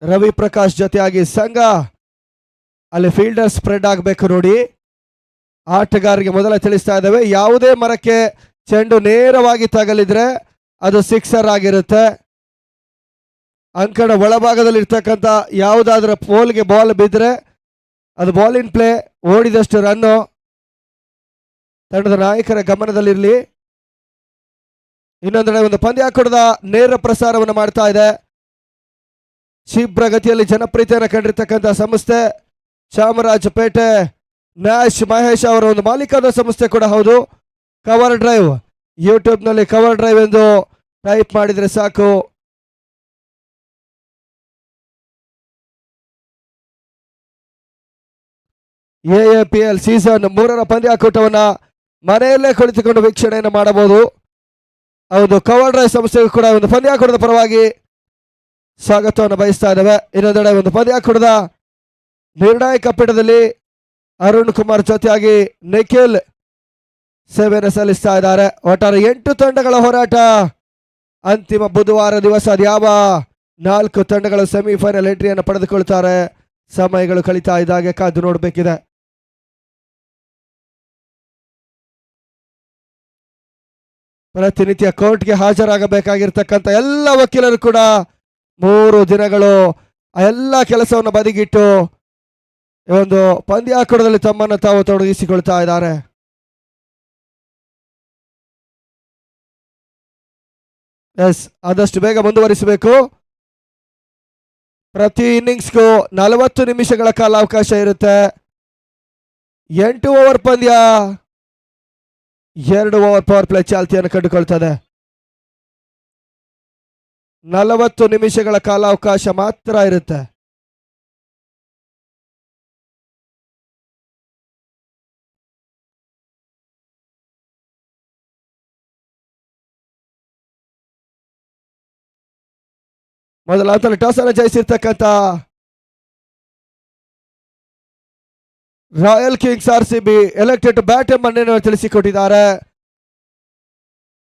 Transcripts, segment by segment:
ರವಿ ಪ್ರಕಾಶ್ ಜೊತೆಯಾಗಿ ಸಂಘ ಅಲ್ಲಿ ಫೀಲ್ಡರ್ ಸ್ಪ್ರೆಡ್ ಆಗಬೇಕು ನೋಡಿ. ಆಟಗಾರರಿಗೆ ಮೊದಲ ತಿಳಿಸ್ತಾ ಇದ್ದೇವೆ, ಯಾವುದೇ ಮರಕ್ಕೆ ಚೆಂಡು ನೇರವಾಗಿ ತಗಲಿದ್ರೆ ಅದು ಸಿಕ್ಸರ್ ಆಗಿರುತ್ತೆ. ಅಂಕಣ ಒಳಭಾಗದಲ್ಲಿ ಇರ್ತಕ್ಕಂಥ ಯಾವುದಾದ್ರೂ ಪೋಲ್ಗೆ ಬಾಲ್ ಬಿದ್ದರೆ ಅದು ಬಾಲ್ ಇನ್ ಪ್ಲೇ, ಓಡಿದಷ್ಟು ರನ್ನು. ತಂಡದ ನಾಯಕರ ಗಮನದಲ್ಲಿರಲಿ. ಇನ್ನೊಂದೆಡೆ ಒಂದು ಪಂದ್ಯಾಕೂಟದ ನೇರ ಪ್ರಸಾರವನ್ನು ಮಾಡ್ತಾ ಇದೆ. ಶೀಘ್ರ ಗತಿಯಲ್ಲಿ ಜನಪ್ರಿಯತೆಯನ್ನು ಕಂಡಿರ್ತಕ್ಕಂಥ ಸಂಸ್ಥೆ ಚಾಮರಾಜಪೇಟೆ ನ್ಯಾಶ್ ಮಹೇಶ್ ಅವರ ಒಂದು ಮಾಲೀಕದ ಸಂಸ್ಥೆ ಕೂಡ ಹೌದು. ಕವರ್ ಡ್ರೈವ್ ಯೂಟ್ಯೂಬ್ನಲ್ಲಿ ಕವರ್ ಡ್ರೈವ್ ಎಂದು ಟೈಪ್ ಮಾಡಿದರೆ ಸಾಕು. ಎಎಪಿಎಲ್ ಸೀಸನ್ 3 ಪಂದ್ಯಾಕೂಟವನ್ನ ಮನೆಯಲ್ಲೇ ಕುಳಿತುಕೊಂಡು ವೀಕ್ಷಣೆಯನ್ನು ಮಾಡಬಹುದು. ಹೌದು, ಕವರ್ ಡ್ರೈವ್ ಸಂಸ್ಥೆಗೂ ಕೂಡ ಒಂದು ಪಂದ್ಯಾಕೂಟದ ಪರವಾಗಿ ಸ್ವಾಗತವನ್ನು ಬಯಸ್ತಾ ಇದ್ದೇವೆ. ಇನ್ನೊಂದೆಡೆ ಒಂದು ಪಂದ್ಯಾಕೂಟದ ನಿರ್ಣಾಯಕ ಪೀಠದಲ್ಲಿ ಅರುಣ್ ಕುಮಾರ್ ಜೊತೆಯಾಗಿ ನಿಖಿಲ್ ಸೇವೆಯನ್ನು ಸಲ್ಲಿಸ್ತಾ ಇದ್ದಾರೆ. ಒಟ್ಟಾರೆ 8 ತಂಡಗಳ ಹೋರಾಟ ಅಂತಿಮ ಬುಧವಾರ ದಿವಸ. ಯಾವ 4 ತಂಡಗಳು ಸೆಮಿಫೈನಲ್ ಎಂಟ್ರಿಯನ್ನು ಪಡೆದುಕೊಳ್ತಾರೆ, ಸಮಯಗಳು ಕಳೀತಾ ಇದ್ದಾಗೆ ಕಾದು ನೋಡಬೇಕಿದೆ. ಪ್ರತಿನಿತ್ಯ ಕೋರ್ಟ್ಗೆ ಹಾಜರಾಗಬೇಕಾಗಿರ್ತಕ್ಕಂಥ ಎಲ್ಲ ವಕೀಲರು ಕೂಡ 3 ದಿನಗಳು ಎಲ್ಲ ಕೆಲಸವನ್ನು ಬದಿಗಿಟ್ಟು ಒಂದು ಪಂದ್ಯಾಕೂಟದಲ್ಲಿ ತಮ್ಮನ್ನು ತಾವು ತೊಡಗಿಸಿಕೊಳ್ತಾ ಇದ್ದಾರೆ. ಎಸ್, ಆದಷ್ಟು ಬೇಗ ಮುಂದುವರಿಸಬೇಕು. ಪ್ರತಿ ಇನ್ನಿಂಗ್ಸ್ಗೂ 40 ನಿಮಿಷಗಳ ಕಾಲಾವಕಾಶ ಇರುತ್ತೆ. 8 ಓವರ್ ಪಂದ್ಯ, 2 ಓವರ್ ಪವರ್ ಪ್ಲೇ ಚಾಲ್ತಿಯನ್ನು ಕಂಡುಕೊಳ್ತದೆ. 40 ನಿಮಿಷಗಳ ಕಾಲಾವಕಾಶ ಮಾತ್ರ ಇರುತ್ತೆ. ಮೊದಲ ಹಂತದಲ್ಲಿ ಟಾಸ್ ಅನ್ನು ಜಯಿಸಿರ್ತಕ್ಕಂಥ royal kings RCB elected bat ಎಂಬ ತಿಳಿಸಿಕೊಟ್ಟಿದ್ದಾರೆ.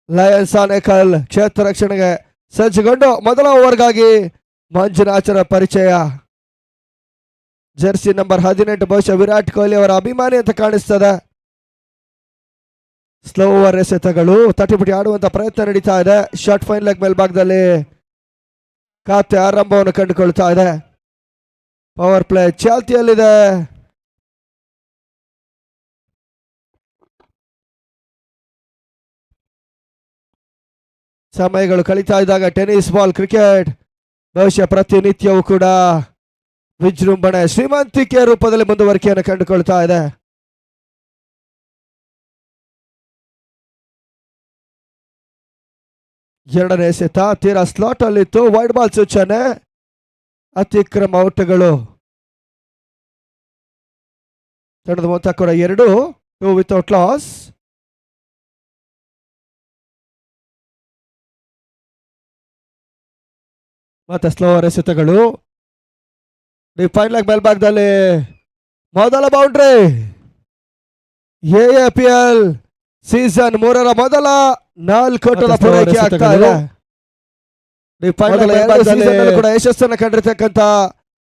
ಲಯನ್ಸ್ ಆನೇಕಲ್ ಕ್ಷೇತ್ರ ರಕ್ಷಣೆಗೆ ಸಜ್ಜುಗೊಂಡು ಮೊದಲ ಓವರ್ಗಾಗಿ ಮಂಜುನಾಥರ ಪರಿಚಯ. ಜರ್ಸಿ ನಂಬರ್ 18 ಬಹುಶಃ ವಿರಾಟ್ ಕೊಹ್ಲಿ ಅವರ ಅಭಿಮಾನಿ ಅಂತ ಕಾಣಿಸ್ತದೆ. ಸ್ಲೋ ಓವರ್ ಎಸೆತಗಳು ತಟಿಪುಟಿ ಆಡುವಂತ ಪ್ರಯತ್ನ ನಡೀತಾ ಇದೆ. ಶಾರ್ಟ್ ಫೈನ್ ಲೆಗ್ ಮೇಲ್ಭಾಗದಲ್ಲಿ ಖಾತೆ ಆರಂಭವನ್ನು ಕಂಡುಕೊಳ್ತಾ ಇದೆ. ಪವರ್ ಪ್ಲೇ ಚಾಲ್ತಿಯಲ್ಲಿದೆ. ಸಮಯಗಳು ಕಳೀತಾ ಇದ್ದಾಗ ಟೆನ್ನಿಸ್ ಬಾಲ್ ಕ್ರಿಕೆಟ್ ಬಹುಶಃ ಪ್ರತಿನಿತ್ಯವೂ ಕೂಡ ವಿಜೃಂಭಣೆ ಶ್ರೀಮಂತಿಕೆಯ ರೂಪದಲ್ಲಿ ಮುಂದುವರಿಕೆಯನ್ನು ಕಂಡುಕೊಳ್ತಾ ಇದೆ. ಎರಡನೇ ಎಸೆತ ತೀರಾ ಸ್ಲಾಟ್ ಅಲ್ಲಿತ್ತು. ವೈಡ್ ಬಾಲ್ ಸೂಚನೆ, ಅತಿಕ್ರಮ ಔಟ್ಗಳು. ತಂಡದ ಮೊತ್ತ ಕೂಡ 2 ವಿತೌಟ್ ಲಾಸ್. ಮತ್ತೆ ಸ್ಲೋವರ್ ಎಸೆತಗಳು. ಫೈನ್ ಲೆಗ್ ಮೇಲ್ಭಾಗದಲ್ಲಿ ಮೊದಲ ಬೌಂಡ್ರಿ. ಎಎಪಿಎಲ್ ಸೀಸನ್ 3 ಮೊದಲ 4 ಓಟದ ಪೂರೈಕೆ ಆಗ್ತಾ ಇದೆ. ಕೂಡ ಯಶಸ್ಸನ್ನು ಕಂಡಿರ್ತಕ್ಕಂಥ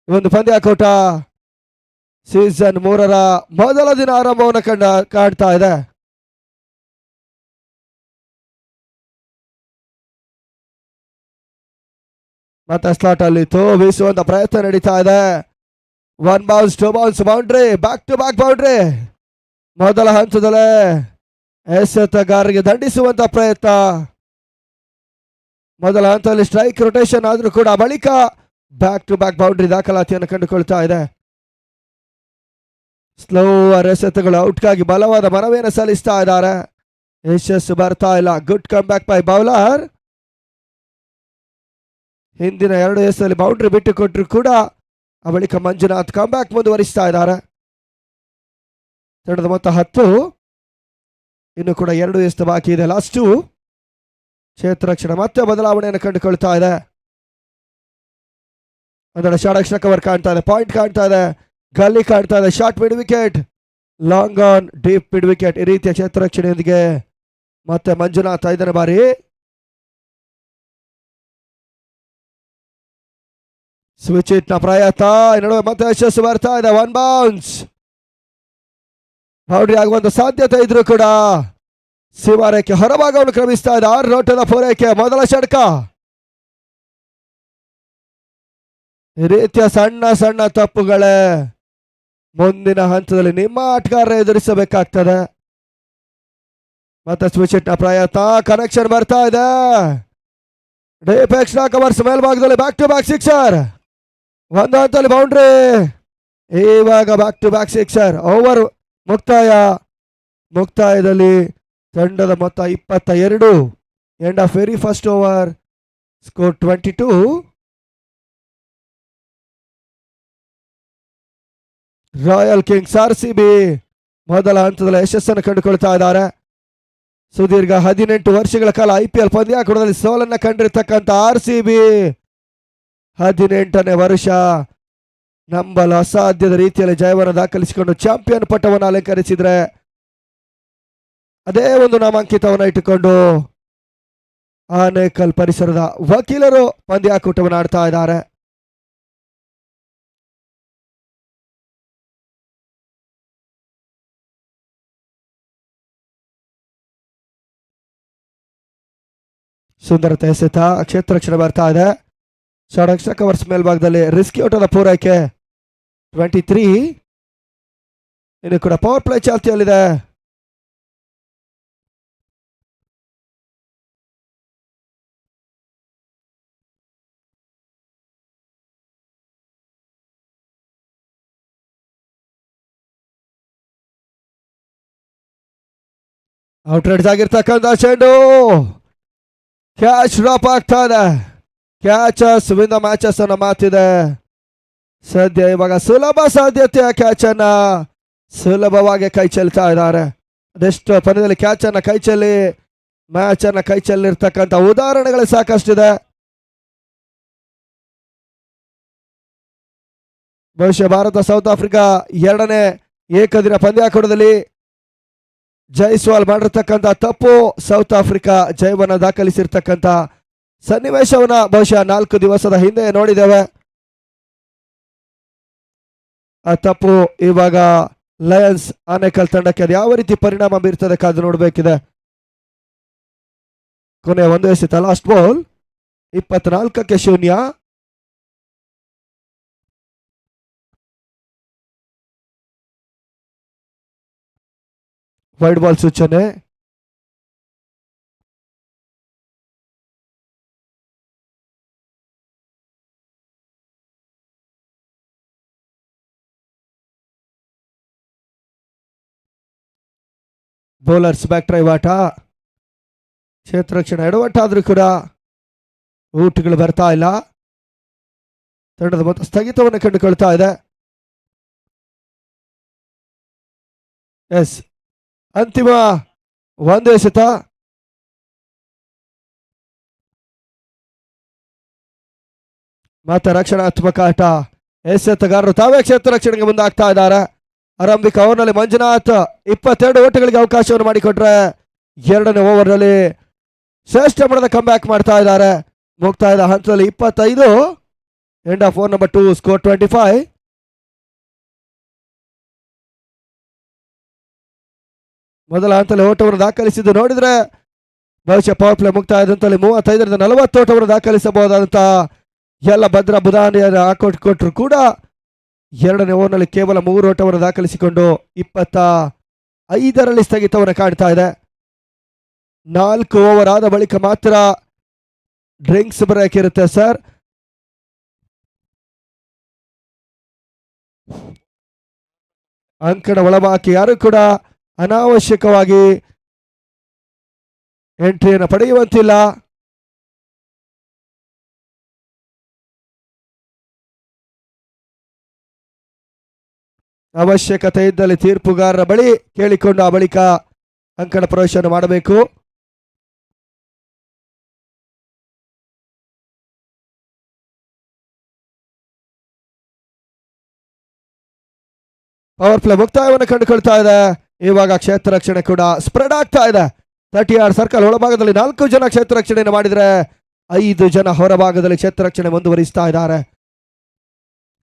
ಒಂದು ಪಂದ್ಯಾಕೂಟ ಸೀಸನ್ 3 ಮೊದಲ ದಿನ ಆರಂಭವನ್ನು ಕಾಣ್ತಾ ಇದೆ. ಮತ್ತೆ ಸ್ಲಾಟ್ ಅಲ್ಲಿ ಬೀಸುವಂತ ಪ್ರಯತ್ನ ನಡೀತಾ ಇದೆ. 1 bounce 2 bounce boundary, back to back boundary. ಮೊದಲ ಹಂತದಲ್ಲೇ ಎಸೆತಗಾರರಿಗೆ ದಂಡಿಸುವಂತ ಪ್ರಯತ್ನ. ಮೊದಲ ಹಂತದಲ್ಲಿ ಸ್ಟ್ರೈಕ್ ರೊಟೇಷನ್ ಆದ್ರೂ ಕೂಡ ಬಳಿಕ ಬ್ಯಾಕ್ ಟು ಬ್ಯಾಕ್ ಬೌಂಡ್ರಿ ದಾಖಲಾತಿಯನ್ನು ಕಂಡುಕೊಳ್ತಾ ಇದೆ. ಸ್ಲೋವರ್ ಎಸೆತಗಳು ಔಟ್ಗಾಗಿ ಬಲವಾದ ಮನವಿಯನ್ನು ಸಲ್ಲಿಸ್ತಾ ಇದ್ದಾರೆ. ಯಶಸ್ಸು ಬರ್ತಾ ಇಲ್ಲ. Good come back by bowler. ಹಿಂದಿನ 2 ಎಸೆತದಲ್ಲಿ ಬೌಂಡ್ರಿ ಬಿಟ್ಟು ಕೊಟ್ಟರು ಕೂಡ ಆ ಬಳಿಕ ಮಂಜುನಾಥ್ ಕಮ್ ಬ್ಯಾಕ್ ಮುಂದುವರಿಸ್ತಾ ಇದ್ದಾರೆ. ತಂಡದ ಮೊತ್ತ 10. ಇನ್ನು ಕೂಡ 2 ಎಸೆತ ಬಾಕಿ ಇದೆ. ಲಾಸ್ಟ್ 2. ಕ್ಷೇತ್ರ ರಕ್ಷಣೆ ಮತ್ತೆ ಬದಲಾವಣೆಯನ್ನು ಕಂಡುಕೊಳ್ತಾ ಇದೆ. ಒಂದೆಡೆ ಷಡಕ್ಷರ ಕವರ್ ಕಾಣ್ತಾ ಇದೆ, ಪಾಯಿಂಟ್ ಕಾಣ್ತಾ ಇದೆ, ಗಲ್ಲಿ ಕಾಣ್ತಾ ಇದೆ, short mid wicket, long on, deep mid wicket. ಈ ರೀತಿಯ ಕ್ಷೇತ್ರ ರಕ್ಷಣೆಯೊಂದಿಗೆ ಮತ್ತೆ ಮಂಜುನಾಥ್ 5ನೇ ಬಾರಿ. ಸ್ವಿಚ್ ಇಟ್ನ ಪ್ರಯತ್ನ ನಡುವೆ ಮತ್ತೆ ಯಶಸ್ಸು ಬರ್ತಾ ಇದೆ. ಒನ್ ಬೌನ್ಸ್ ಬೌಂಡ್ರಿ ಆಗುವಂತ ಸಾಧ್ಯತೆ ಇದ್ರು ಕೂಡ ಸೀಮಾರೇಖೆ ಹೊರಭಾಗವನ್ನು ಕ್ರಮಿಸ್ತಾ ಇದೆ. 6 ನೋಟದ ಪೂರೈಕೆ. ಮೊದಲ ಷಟ್ಕ. ಈ ರೀತಿಯ ಸಣ್ಣ ಸಣ್ಣ ತಪ್ಪುಗಳೇ ಮುಂದಿನ ಹಂತದಲ್ಲಿ ನಿಮ್ಮ ಆಟಗಾರ ಎದುರಿಸಬೇಕಾಗ್ತದೆ. ಮತ್ತೆ ಸ್ವಿಚ್ ಇಟ್ನ ಪ್ರಯತ್ನ. ಕನೆಕ್ಷನ್ ಬರ್ತಾ ಇದೆ. ಡೀಪ್ ಎಕ್ಸ್ಟ್ರಾ ಕವರ್ಸ್ ಮೇಲ್ಭಾಗದಲ್ಲಿ ಬ್ಯಾಕ್ ಟು ಬ್ಯಾಕ್ ಸಿಕ್ಸರ್. ಒಂದು ಹಂತದಲ್ಲಿ ಬೌಂಡ್ರಿ. ಇವಾಗ back to back sixer. Over ಮುಕ್ತಾಯದಲ್ಲಿ ತಂಡದ ಮೊತ್ತ 22. End of very first over. Score 22. Royal kings RCB ಮೊದಲ ಹಂತದಲ್ಲಿ ಯಶಸ್ಸನ್ನು ಕಂಡುಕೊಳ್ತಾ ಇದ್ದಾರೆ. ಸುದೀರ್ಘ 18 ವರ್ಷಗಳ ಕಾಲ IPL ಪಂದ್ಯಾಕೂಟದಲ್ಲಿ ಸೋಲನ್ನ ಕಂಡಿರ್ತಕ್ಕಂಥ RCB 18ನೇ ವರ್ಷ ನಂಬಲು ಅಸಾಧ್ಯದ ರೀತಿಯಲ್ಲಿ ಜಯವನ್ನು ದಾಖಲಿಸಿಕೊಂಡು ಚಾಂಪಿಯನ್ ಪಟ್ಟವನ್ನು ಅಲಂಕರಿಸಿದ್ರೆ ಅದೇ ಒಂದು ನಾಮಾಂಕಿತವನ್ನು ಇಟ್ಟುಕೊಂಡು ಆನೇಕಲ್ ಪರಿಸರದ ವಕೀಲರು ಪಂದ್ಯಾಕೂಟವನ್ನು ಆಡ್ತಾ ಇದ್ದಾರೆ. ಸುಂದರತೆ ಎಸೆತ ಕ್ಷೇತ್ರ ರಕ್ಷಣೆ ಬರ್ತಾ ಇದೆ. ಷಡಕ್ಷ ಕವರ್ಸ್ ಮೇಲ್ಭಾಗದಲ್ಲಿ ರಿಸ್ಕಿ ಔಟದ ಪೂರೈಕೆ. 23. ಇನ್ನು ಕೂಡ ಪವರ್ ಪ್ಲೇ ಚಾಲ್ತಿಯಲ್ಲಿದೆ. ಔಟ್ ರೈಡ್ಸ್ ಆಗಿರ್ತಕ್ಕಂಥ ಚೆಂಡು ಕ್ಯಾಚ್ ಡ್ರಾಪ್ ಆಗ್ತಾ ಇದೆ. ಕ್ಯಾಚಸ್ ವಿನ್ ದ ಮ್ಯಾಚಸ್ ಅನ್ನೋ ಮಾತಿದೆ. ಸದ್ಯ ಇವಾಗ ಸುಲಭ ಸಾಧ್ಯತೆಯ ಕ್ಯಾಚ್ ಅನ್ನ ಸುಲಭವಾಗಿ ಕೈ ಚೆಲ್ತಾ ಇದ್ದಾರೆ. ಅದೆಷ್ಟು ಪಂದ್ಯದಲ್ಲಿ ಕ್ಯಾಚ್ ಅನ್ನ ಕೈ ಚೆಲ್ಲಿ ಮ್ಯಾಚ್ ಅನ್ನ ಕೈ ಚೆಲ್ಲಿರ್ತಕ್ಕಂಥ ಉದಾಹರಣೆಗಳು ಸಾಕಷ್ಟಿದೆ. ಬಹುಶಃ ಭಾರತ ಸೌತ್ ಆಫ್ರಿಕಾ 2ನೇ ಏಕದಿನ ಪಂದ್ಯಾಕೂಟದಲ್ಲಿ ಜೈಸ್ವಾಲ್ ಮಾಡಿರ್ತಕ್ಕಂಥ ತಪ್ಪು ಸೌತ್ ಆಫ್ರಿಕಾ ಜಯವನ್ನ ದಾಖಲಿಸಿರ್ತಕ್ಕಂಥ ಸನ್ನಿವೇಶವನ್ನ ಬಹುಶಃ 4 ದಿವಸದ ಹಿಂದೆ ನೋಡಿದ್ದೇವೆ. ಆ ತಪ್ಪು ಇವಾಗ ಲಯನ್ಸ್ ಆನೇಕಲ್ ತಂಡಕ್ಕೆ ಅದು ಯಾವ ರೀತಿ ಪರಿಣಾಮ ಬೀರ್ತದೆ ಕಾದು ನೋಡಬೇಕಿದೆ. ಕೊನೆ ಒಂದು ಎಸೆತ ಲಾಸ್ಟ್ ಬಾಲ್. 24ಕ್ಕೆ 0. ವೈಡ್ ಬಾಲ್ ಸೂಚನೆ. ಬೌಲರ್ಸ್ ಬ್ಯಾಕ್ ಡ್ರೈವ್ ಆಟ. ಕ್ಷೇತ್ರ ರಕ್ಷಣೆ ಎಡವಟ್ಟಾದ್ರೂ ಕೂಡ ಊಟಗಳು ಬರ್ತಾ ಇಲ್ಲ. ತಂಡದ ಮೊತ್ತ ಸ್ಥಗಿತವನ್ನು ಕಂಡುಕೊಳ್ತಾ ಇದೆ. ಎಸ್ ಅಂತಿಮ ಒಂದು ಎಸೆತ. ಮತ್ತೆ ರಕ್ಷಣಾತ್ಮಕ ಆಟ. ಎಸೆತಗಾರರು ತಾವೇ ಕ್ಷೇತ್ರ ರಕ್ಷಣೆಗೆ ಮುಂದಾಗ್ತಾ ಇದ್ದಾರೆ. ಆರಂಭಿಕ ಓವರ್ನಲ್ಲಿ ಮಂಜುನಾಥ್ 22 ಓಟಗಳಿಗೆ ಅವಕಾಶವನ್ನು ಮಾಡಿಕೊಟ್ರೆ 2ನೇ ಓವರ್ನಲ್ಲಿ ಶ್ರೇಷ್ಠ ಮಟ್ಟದ ಕಮ್ಬ್ಯಾಕ್ ಮಾಡ್ತಾ ಇದ್ದಾರೆ. ಮುಕ್ತಾಯದ ಹಂತದಲ್ಲಿ 25. End of over number 2. Score 25. ಮೊದಲ ಹಂತದಲ್ಲಿ ಓಟವನ್ನು ದಾಖಲಿಸಿದ್ದು ನೋಡಿದ್ರೆ ಬಹುಶಃ ಪವರ್ ಪ್ಲೇ ಮುಕ್ತಾಯದ ಹಂತದಲ್ಲಿ 35ರಿಂದ 40 ಓಟವನ್ನು ದಾಖಲಿಸಬಹುದಾದಂತ ಎಲ್ಲ ಭದ್ರ ಬುಧಾನಿಯನ್ನು ಹಾಕೊಟ್ರು ಕೂಡ 2ನೇ ಓವರ್ನಲ್ಲಿ ಕೇವಲ 3 ಓಟವನ್ನು ದಾಖಲಿಸಿಕೊಂಡು 25ರಲ್ಲಿ ಸ್ಥಗಿತವನ್ನು ಕಾಣ್ತಾ ಇದೆ. 4 ಓವರ್ ಆದ ಬಳಿಕ ಮಾತ್ರ ಡ್ರಿಂಕ್ಸ್ ಬ್ರೇಕ್ ಇರುತ್ತೆ ಸರ್. ಅಂಕಣ ಒಳಬಾಕಿ ಯಾರು ಕೂಡ ಅನಾವಶ್ಯಕವಾಗಿ ಎಂಟ್ರಿಯನ್ನು ಪಡೆಯುವಂತಿಲ್ಲ. ಅವಶ್ಯಕತೆ ಇದ್ದಲ್ಲಿ ತೀರ್ಪುಗಾರರ ಬಳಿ ಕೇಳಿಕೊಂಡು ಆ ಬಳಿಕ ಅಂಕಣ ಪ್ರವೇಶವನ್ನು ಮಾಡಬೇಕು. ಪವರ್ ಪ್ಲೇ ಮುಕ್ತಾಯವನ್ನು ಕಂಡುಕೊಳ್ತಾ ಇದೆ. ಇವಾಗ ಕ್ಷೇತ್ರ ರಕ್ಷಣೆ ಕೂಡ ಸ್ಪ್ರೆಡ್ ಆಗ್ತಾ ಇದೆ. 36 ಸರ್ಕಲ್ ಒಳಭಾಗದಲ್ಲಿ 4 ಜನ ಕ್ಷೇತ್ರ ರಕ್ಷಣೆಯನ್ನು ಮಾಡಿದರೆ 5 ಜನ ಹೊರಭಾಗದಲ್ಲಿ ಕ್ಷೇತ್ರ ರಕ್ಷಣೆ ಮುಂದುವರಿಸ್ತಾ ಇದ್ದಾರೆ.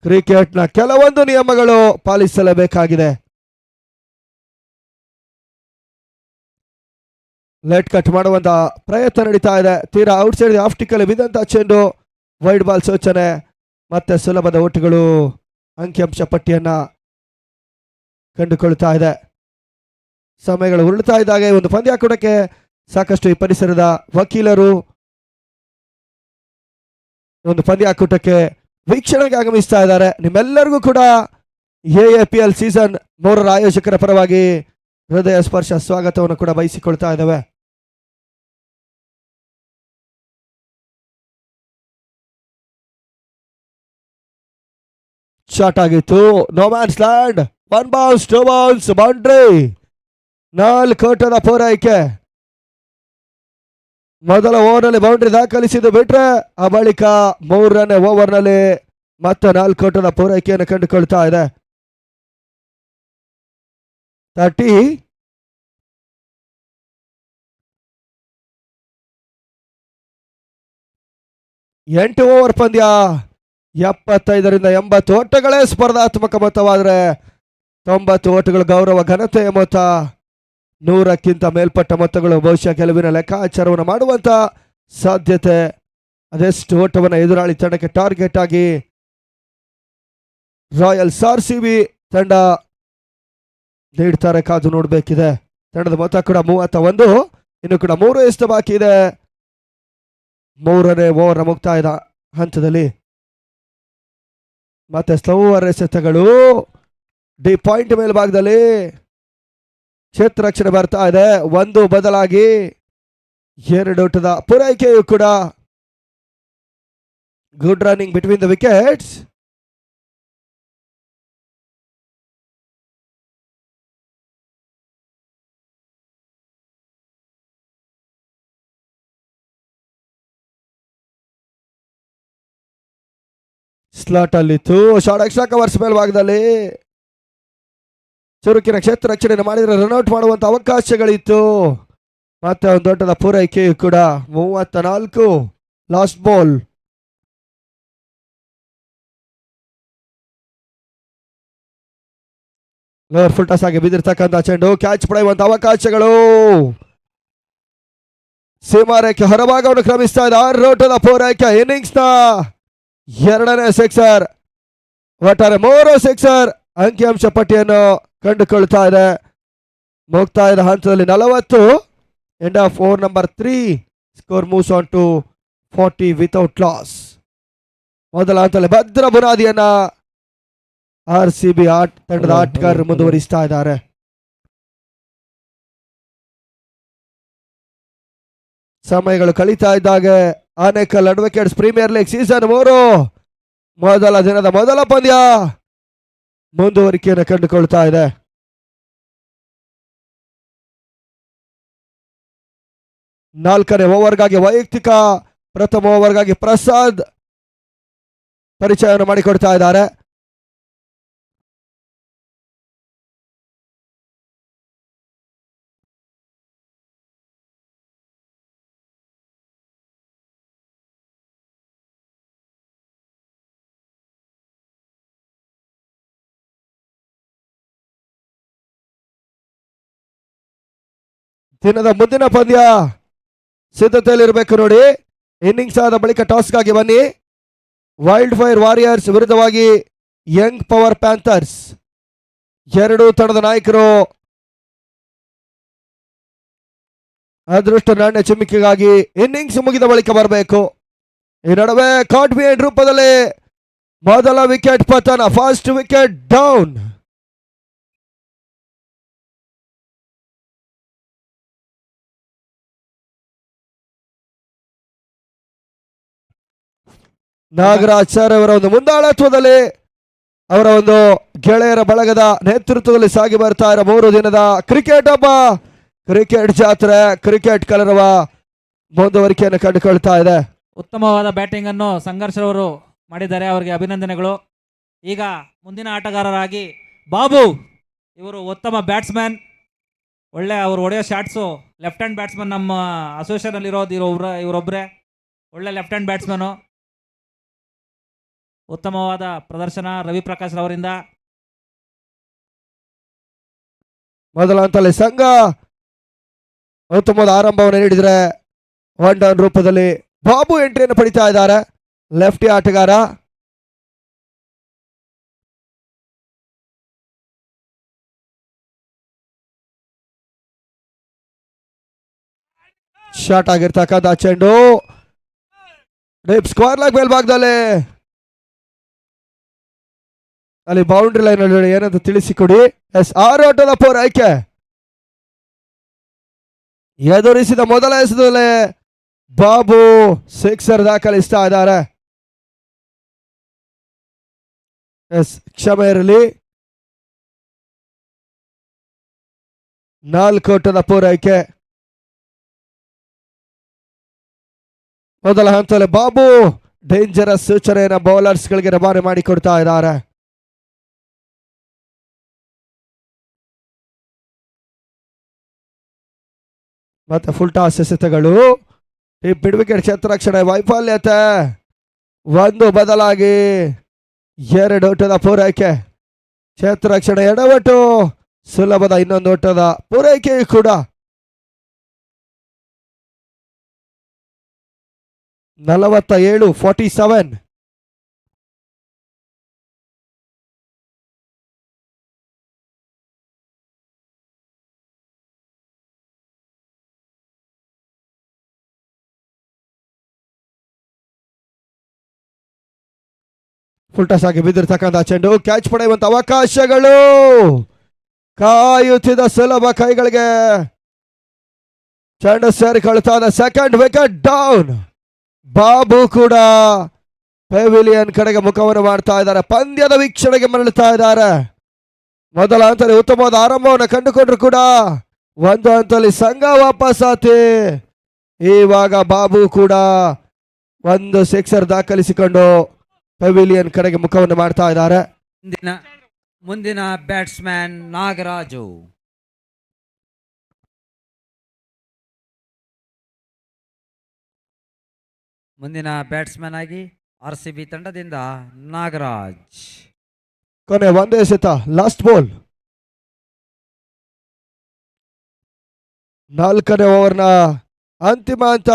ಕ್ರಿಕೆಟ್ನ ಕೆಲವೊಂದು ನಿಯಮಗಳು ಪಾಲಿಸಲೇಬೇಕಾಗಿದೆ. ಲೆಟ್ ಕಟ್ ಮಾಡುವಂತ ಪ್ರಯತ್ನ ನಡೀತಾ ಇದೆ. ತೀರಾ ಔಟ್ಸೈಡ್ ಆಫ್ ಟಿಕ್ಕಲ್ಲಿ ಬಿದ್ದಂತ ಚೆಂಡು, ವೈಡ್ ಬಾಲ್ ಸೂಚನೆ, ಮತ್ತೆ ಸುಲಭದ ಓಟುಗಳು ಅಂಕಿಅಂಶ ಪಟ್ಟಿಯನ್ನ ಕಂಡುಕೊಳ್ತಾ ಇದೆ. ಸಮಯಗಳು ಉರುಳ್ತಾ ಇದ್ದಾಗ ಒಂದು ಪಂದ್ಯಾಕೂಟಕ್ಕೆ ಸಾಕಷ್ಟು ಈ ಪರಿಸರದ ವಕೀಲರು ಒಂದು ಪಂದ್ಯಾಕೂಟಕ್ಕೆ ವೀಕ್ಷಣೆಗೆ ಆಗಮಿಸ್ತಾ ಇದ್ದಾರೆ. ನಿಮ್ಮೆಲ್ಲರಿಗೂ ಕೂಡ AAPL ಸೀಸನ್ 3 ಆಯೋಜಕರ ಪರವಾಗಿ ಹೃದಯ ಸ್ಪರ್ಶ ಸ್ವಾಗತವನ್ನು ಕೂಡ ಬಯಸಿಕೊಳ್ತಾ ಇದ್ದಾವೆ. ಶಾಟ್ ಆಗಿತ್ತು, no man's land, 1 bounce 2 bounce boundary, 4 ಓಟದ ಪೂರೈಕೆ. ಮೊದಲ ಓವರ್ನಲ್ಲಿ ಬೌಂಡ್ರಿ ದಾಖಲಿಸಿದ್ದು ಬಿಟ್ರೆ ಆ ಬಳಿಕ 3ನೇ ಓವರ್ನಲ್ಲಿ ಮತ್ತೆ 4 ಓಟದ ಪೂರೈಕೆಯನ್ನು ಕಂಡುಕೊಳ್ತಾ ಇದೆ. 30 8 ಓವರ್ ಪಂದ್ಯ, 75ರಿಂದ 80 ಓಟಗಳೇ ಸ್ಪರ್ಧಾತ್ಮಕ ಮೊತ್ತವಾದರೆ 90 ಓಟಗಳು ಗೌರವ ಘನತೆಯ ಮೊತ್ತ. 100ಕ್ಕಿಂತ ಮೇಲ್ಪಟ್ಟ ಮೊತ್ತಗಳು ಬಹುಶಃ ಗೆಲುವಿನ ಲೆಕ್ಕಾಚಾರವನ್ನು ಮಾಡುವಂತ ಸಾಧ್ಯತೆ. ಅದೆಷ್ಟು ಓಟವನ್ನು ಎದುರಾಳಿ ತಂಡಕ್ಕೆ ಟಾರ್ಗೆಟ್ ಆಗಿ ರಾಯಲ್ಸ್ RCB ತಂಡ ನೀಡ್ತಾರೆ, ಕಾದು ನೋಡಬೇಕಿದೆ. ತಂಡದ ಮೊತ್ತ ಕೂಡ 31, ಇನ್ನು ಕೂಡ 3 ಎಸೆತ ಬಾಕಿ ಇದೆ. 3ನೇ ಓವರ್ ಮುಕ್ತಾಯದ ಹಂತದಲ್ಲಿ ಮತ್ತೆ ಸ್ಲೋವರ್ ಎಸೆತಗಳು ಡಿ ಪಾಯಿಂಟ್ ಮೇಲ್ಭಾಗದಲ್ಲಿ ಕ್ಷೇತ್ರ ರಕ್ಷಣೆ ಬರ್ತಾ ಇದೆ. 1 ಬದಲಾಗಿ 2 ಓಟದ ಪೂರೈಕೆಯೂ ಕೂಡ. Good running between the wickets. Slot ಅಲ್ಲಿತ್ತು, ಶಾರ್ಟ್ ಎಕ್ಸ್ಟ್ರಾ ಕವರ್ಸ್ ಮೇಲ್ಭಾಗದಲ್ಲಿ ಚುರುಕಿನ ಕ್ಷೇತ್ರ ರಕ್ಷಣೆ ಮಾಡಿದರೆ ರನ್ಔಟ್ ಮಾಡುವಂತ ಅವಕಾಶಗಳಿತ್ತು. ಮತ್ತೆ ಒಂದು ದೊಡ್ಡದ ಪೂರೈಕೆಯು ಕೂಡ. 34 last ball. Lower full toss ಆಗಿ ಬಿದ್ದಿರ್ತಕ್ಕಂಥ ಚೆಂಡು, ಕ್ಯಾಚ್ ಪಡೆಯುವಂತ ಅವಕಾಶಗಳು. ಸೀಮಾರೇಖೆ ಹೊರಭಾಗವನ್ನು ಕ್ರಮಿಸ್ತಾ ಇದೆ. 6 ಓಟದ ಪೂರೈಕೆ, ಇನ್ನಿಂಗ್ಸ್ ನ 2ನೇ ಸಿಕ್ಸರ್, ಒಟ್ಟಾರೆ 3 ಸಿಕ್ಸರ್ ಅಂಕಿಅಂಶ ಪಟ್ಟಿಯನ್ನು ಕಂಡುಕೊಳ್ತಾ ಇದೆ. ಮುಕ್ತಾಯದ ಹಂತದಲ್ಲಿ 40. End of over number 3. Score moves on to 40 without loss. ಮೊದಲ ಹಂತದಲ್ಲಿ ಭದ್ರ ಬುನಾದಿಯನ್ನ RCB ತಂಡದ ಆಟಗಾರರು ಮುಂದುವರಿಸ್ತಾ ಇದ್ದಾರೆ. ಸಮಯಗಳು ಕಳೀತಾ ಇದ್ದಾಗ Anekal advocates premier league season 3 ಮೊದಲ ದಿನದ ಮೊದಲ ಪಂದ್ಯ ಮುಂದುವರಿಕೆಯನ್ನು ಕಂಡುಕೊಳ್ತಾ ಇದೆ. ನಾಲ್ಕನೇ ಓವರ್ಗಾಗಿ ವೈಯಕ್ತಿಕ, ಪ್ರಥಮ ಓವರ್ಗಾಗಿ ಪ್ರಸಾದ್ ಪರಿಚಯವನ್ನು ಮಾಡಿಕೊಡ್ತಾ ಇದ್ದಾರೆ. ದಿನದ ಮುಂದಿನ ಪಂದ್ಯ ಸಿದ್ಧತೆಯಲ್ಲಿರಬೇಕು ನೋಡಿ. ಇನ್ನಿಂಗ್ಸ್ ಆದ ಬಳಿಕ ಟಾಸ್ಗಾಗಿ ಬನ್ನಿ. ವೈಲ್ಡ್ ಫೈರ್ ವಾರಿಯರ್ಸ್ ವಿರುದ್ಧವಾಗಿ ಯಂಗ್ ಪವರ್ ಪ್ಯಾಂಥರ್ಸ್. 2 ತಂಡದ ನಾಯಕರು ಅದೃಷ್ಟ ನಾಣ್ಯ ಚಿಮ್ಮಿಕೆಗಾಗಿ ಇನ್ನಿಂಗ್ಸ್ ಮುಗಿದ ಬಳಿಕ ಬರಬೇಕು. ಈ ನಡುವೆ ಕಾಟ್ಬಿಯನ್ ರೂಪದಲ್ಲಿ ಮೊದಲ ವಿಕೆಟ್ ಪತನ, first wicket down. Nagaraj sir ಅವರ ಒಂದು ಮುಂದಾಳತ್ವದಲ್ಲಿ, ಅವರ ಒಂದು ಗೆಳೆಯರ ಬಳಗದ ನೇತೃತ್ವದಲ್ಲಿ ಸಾಗಿ ಬರ್ತಾ ಇರೋ 3 ದಿನದ ಕ್ರಿಕೆಟ್ ಹಬ್ಬ, ಕ್ರಿಕೆಟ್ ಜಾತ್ರೆ, ಕ್ರಿಕೆಟ್ ಕಲರವ ಮುಂದುವರಿಕೆಯನ್ನು ಕಂಡುಕೊಳ್ತಾ ಇದೆ. ಉತ್ತಮವಾದ ಬ್ಯಾಟಿಂಗ್ ಅನ್ನು ಸಂಘರ್ಷರವರು ಮಾಡಿದ್ದಾರೆ, ಅವರಿಗೆ ಅಭಿನಂದನೆಗಳು. ಈಗ ಮುಂದಿನ ಆಟಗಾರರಾಗಿ ಬಾಬು, ಇವರು ಉತ್ತಮ ಬ್ಯಾಟ್ಸ್ಮನ್, ಒಳ್ಳೆ ಅವರು ಹೊಡೆಯೋ ಶಾಟ್ಸು. ಲೆಫ್ಟ್ ಹ್ಯಾಂಡ್ ಬ್ಯಾಟ್ಸ್ಮನ್ ನಮ್ಮ ಅಸೋಸಿಯೇಷನ್ ಅಲ್ಲಿ ಇರೋದು ಇವರೊಬ್ಬರೇ, ಒಳ್ಳೆ ಲೆಫ್ಟ್ ಹ್ಯಾಂಡ್ ಬ್ಯಾಟ್ಸ್ಮನು. ಉತ್ತಮವಾದ ಪ್ರದರ್ಶನ ರವಿ ಪ್ರಕಾಶ್ ಅವರಿಂದ. ಮೊದಲ ಹಂತದಲ್ಲಿ ಸಂಘ ಉತ್ತಮವಾದ ಆರಂಭವನ್ನು ನೀಡಿದ್ರೆ 1 ಡೌನ್ ರೂಪದಲ್ಲಿ ಬಾಬು ಎಂಟ್ರಿಯನ್ನು ಪಡಿತಾ ಇದ್ದಾರೆ. ಲೆಫ್ಟಿ ಆಟಗಾರ ಶಾರ್ಟ್ ಆಗಿರ್ತಕ್ಕಂಥ ಚೆಂಡು ಸ್ಕ್ವೇರ್ ಲೆಗ್ ಮೇಲ್ಭಾಗದಲ್ಲಿ ಅಲ್ಲಿ ಬೌಂಡ್ರಿ ಲೈನ್ ಅಲ್ಲಿ ಏನಂತ ತಿಳಿಸಿಕೊಡಿ. ಎಸ್ 6 ಓಟದ ಪೂರೈಕೆ ಎದುರಿಸಿದ ಮೊದಲ ಎಸೆತದಲ್ಲೇ ಬಾಬು ಸಿಕ್ಸರ್ ದಾಖಲಿಸ್ತಾ ಇದ್ದಾರೆ. ಎಸ್ ಕ್ಷಮೆ ಇರಲಿ. 4 ಓಟದ ಪೂರೈಕೆ ಮೊದಲ ಹಂತದಲ್ಲಿ ಬಾಬು ಡೇಂಜರಸ್ ಸೂಚನೆಯನ್ನು ಬೌಲರ್ಸ್ ಗಳಿಗೆ ರವಾನೆ ಮಾಡಿಕೊಡ್ತಾ ಇದ್ದಾರೆ. ಮತ್ತೆ ಫುಲ್ ಟಾಸ್ ಎಸೆತಗಳು. ಈ ಮಿಡ್ ವಿಕೆಟ್ ಕ್ಷೇತ್ರರಕ್ಷಣೆ ವೈಫಲ್ಯತೆ 1 ಬದಲಾಗಿ 2 ಓಟದ ಪೂರೈಕೆ. ಕ್ಷೇತ್ರರಕ್ಷಣೆ ಎಡವಟ್ಟು ಸುಲಭದ ಇನ್ನೊಂದು ಓಟದ ಪೂರೈಕೆಯೂ ಕೂಡ 47-47. ಫುಲ್ ಟಾಸ್ ಆಗಿ ಬಿದ್ದಿರ್ತಕ್ಕಂಥ ಚೆಂಡು ಕ್ಯಾಚ್ ಪಡೆಯುವಂತ ಅವಕಾಶಗಳು. ಕಾಯುತ್ತಿದ್ದ ಸುಲಭ ಕೈಗಳಿಗೆ ಚೆಂಡು ಸೇರಿಕೊಳ್ತಾ ಇದೆ. Second wicket down. ಬಾಬು ಕೂಡ ಪೆವಿಲಿಯನ್ ಕಡೆಗೆ ಮುಖವನ್ನು ಮಾಡ್ತಾ ಇದ್ದಾರೆ. ಪಂದ್ಯದ ವೀಕ್ಷಣೆಗೆ ಮರಳುತ್ತಾ ಇದ್ದಾರೆ. ಮೊದಲ ಹಂತದಲ್ಲಿ ಉತ್ತಮವಾದ ಆರಂಭವನ್ನು ಕಂಡುಕೊಂಡ್ರು ಕೂಡ 1 ಹಂತದಲ್ಲಿ ಸಂಘ ವಾಪಸ್ ಆತಿ. ಇವಾಗ ಬಾಬು ಕೂಡ 1 ಸಿಕ್ಸರ್ ದಾಖಲಿಸಿಕೊಂಡು ಪೆವಿಲಿಯನ್ ಕಡೆಗೆ ಮುಖವನ್ನು ಮಾಡ್ತಾ ಇದ್ದಾರೆ. ಮುಂದಿನ ಬ್ಯಾಟ್ಸ್ಮನ್ ನಾಗರಾಜು. ಮುಂದಿನ ಬ್ಯಾಟ್ಸ್ಮನ್ ಆಗಿ RCB ತಂಡದಿಂದ ನಾಗರಾಜ್. ಕೊನೆ 1 ಎಸೆತ, ಲಾಸ್ಟ್ ಬಾಲ್. 4ನೇ ಓವರ್ನ ಅಂತಿಮ ಹಂತ.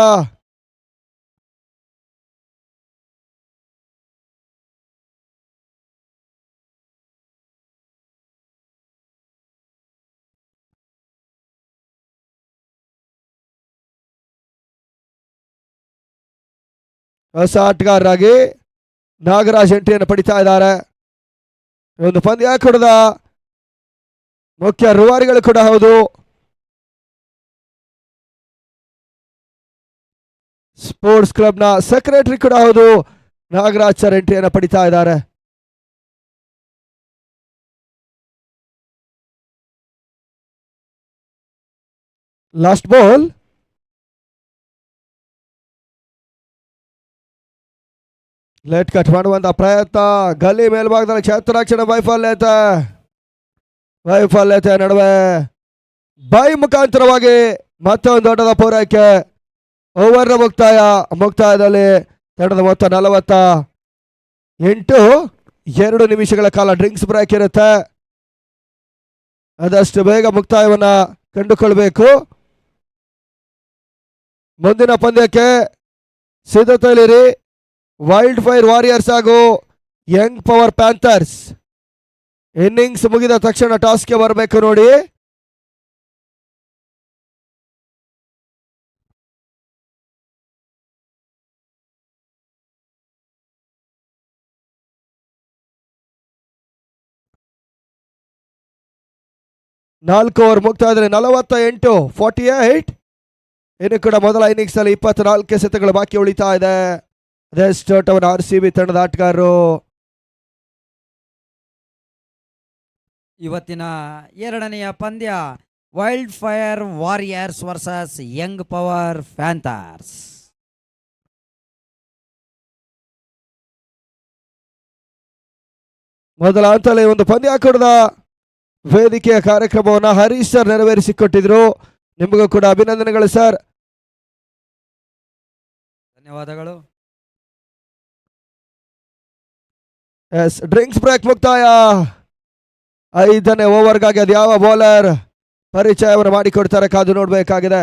ಹೊಸ ಆಟಗಾರರಾಗಿ ನಾಗರಾಜ್ ಎಂಟ್ರಿಯನ್ನು ಪಡಿತಾ ಇದ್ದಾರೆ. ಒಂದು ಪಂದ್ಯ ಕೂಡದ ಮುಖ್ಯ ರೂವಾರಿಗಳು ಕೂಡ ಹೌದು. ಸ್ಪೋರ್ಟ್ಸ್ ಕ್ಲಬ್ನ ಸೆಕ್ರೆಟರಿ ಕೂಡ ಹೌದು. ನಾಗರಾಜ್ ಸರ್ ಎಂಟ್ರಿಯನ್ನು ಪಡಿತಾ ಇದ್ದಾರೆ. Last ball. ಲೆಟ್ ಕಟ್ ಮಾಡುವಂತ ಪ್ರಯತ್ನ. ಗಲ್ಲಿ ಮೇಲ್ಭಾಗದಲ್ಲಿ ಕ್ಷೇತ್ರರಕ್ಷಣೆ ವೈಫಲ್ಯತೆ ನಡುವೆ ಬೈ ಮುಖಾಂತರವಾಗಿ ಮತ್ತೊಂದು ದೊಡ್ಡದ ಪೂರೈಕೆ. ಓವರ್ನ ಮುಕ್ತಾಯದಲ್ಲಿ ತಂಡದ ಮೊತ್ತ 48. 2 ನಿಮಿಷಗಳ ಕಾಲ ಡ್ರಿಂಕ್ಸ್ ಬ್ರೇಕ್ ಇರುತ್ತೆ. ಆದಷ್ಟು ಬೇಗ ಮುಕ್ತಾಯವನ್ನ ಕಂಡುಕೊಳ್ಬೇಕು. ಮುಂದಿನ ಪಂದ್ಯಕ್ಕೆ ಸಿದ್ಧತೆಯಲ್ಲಿರಿ. ವೈಲ್ಡ್ ಫೈರ್ ವಾರಿಯರ್ಸ್ ಹಾಗೂ ಯಂಗ್ ಪವರ್ ಪ್ಯಾಂಥರ್ಸ್. ಇನ್ನಿಂಗ್ಸ್ ಮುಗಿದ ತಕ್ಷಣ ಟಾಸ್ಗೆ ಬರಬೇಕು ನೋಡಿ. ನಾಲ್ಕು ಓವರ್ ಮುಕ್ತಾಯದಲ್ಲಿ 48-48. ಇನ್ನು ಕೂಡ ಮೊದಲ ಇನ್ನಿಂಗ್ಸ್ ಅಲ್ಲಿ 24 ಎಸೆತಗಳು ಬಾಕಿ ಉಳಿತಾ ಇದೆ. ಅದೆಷ್ಟೋಟವನ್ನು RCB ತಂಡದ ಆಟಗಾರರು. ಇವತ್ತಿನ 2ನೆಯ ಪಂದ್ಯ wild fire warriors versus Young power panthers. ಮೊದಲ ಹಂತದಲ್ಲಿ ಒಂದು ಪಂದ್ಯಾಕೂಟದ ವೇದಿಕೆಯ ಕಾರ್ಯಕ್ರಮವನ್ನು ಹರೀಶ್ ಸರ್ ನೆರವೇರಿಸಿಕೊಟ್ಟಿದ್ರು. ನಿಮಗೂ ಕೂಡ ಅಭಿನಂದನೆಗಳು ಸರ್. ಧನ್ಯವಾದಗಳು. ಎಸ್, ಡ್ರಿಂಕ್ಸ್ ಬ್ರೇಕ್ ಮುಕ್ತಾಯ. 5ನೇ ಓವರ್ಗಾಗಿ ಅದು ಯಾವ ಬೌಲರ್ ಪರಿಚಯವನ್ನು ಮಾಡಿಕೊಡ್ತಾರೆ ಕಾದು ನೋಡಬೇಕಾಗಿದೆ.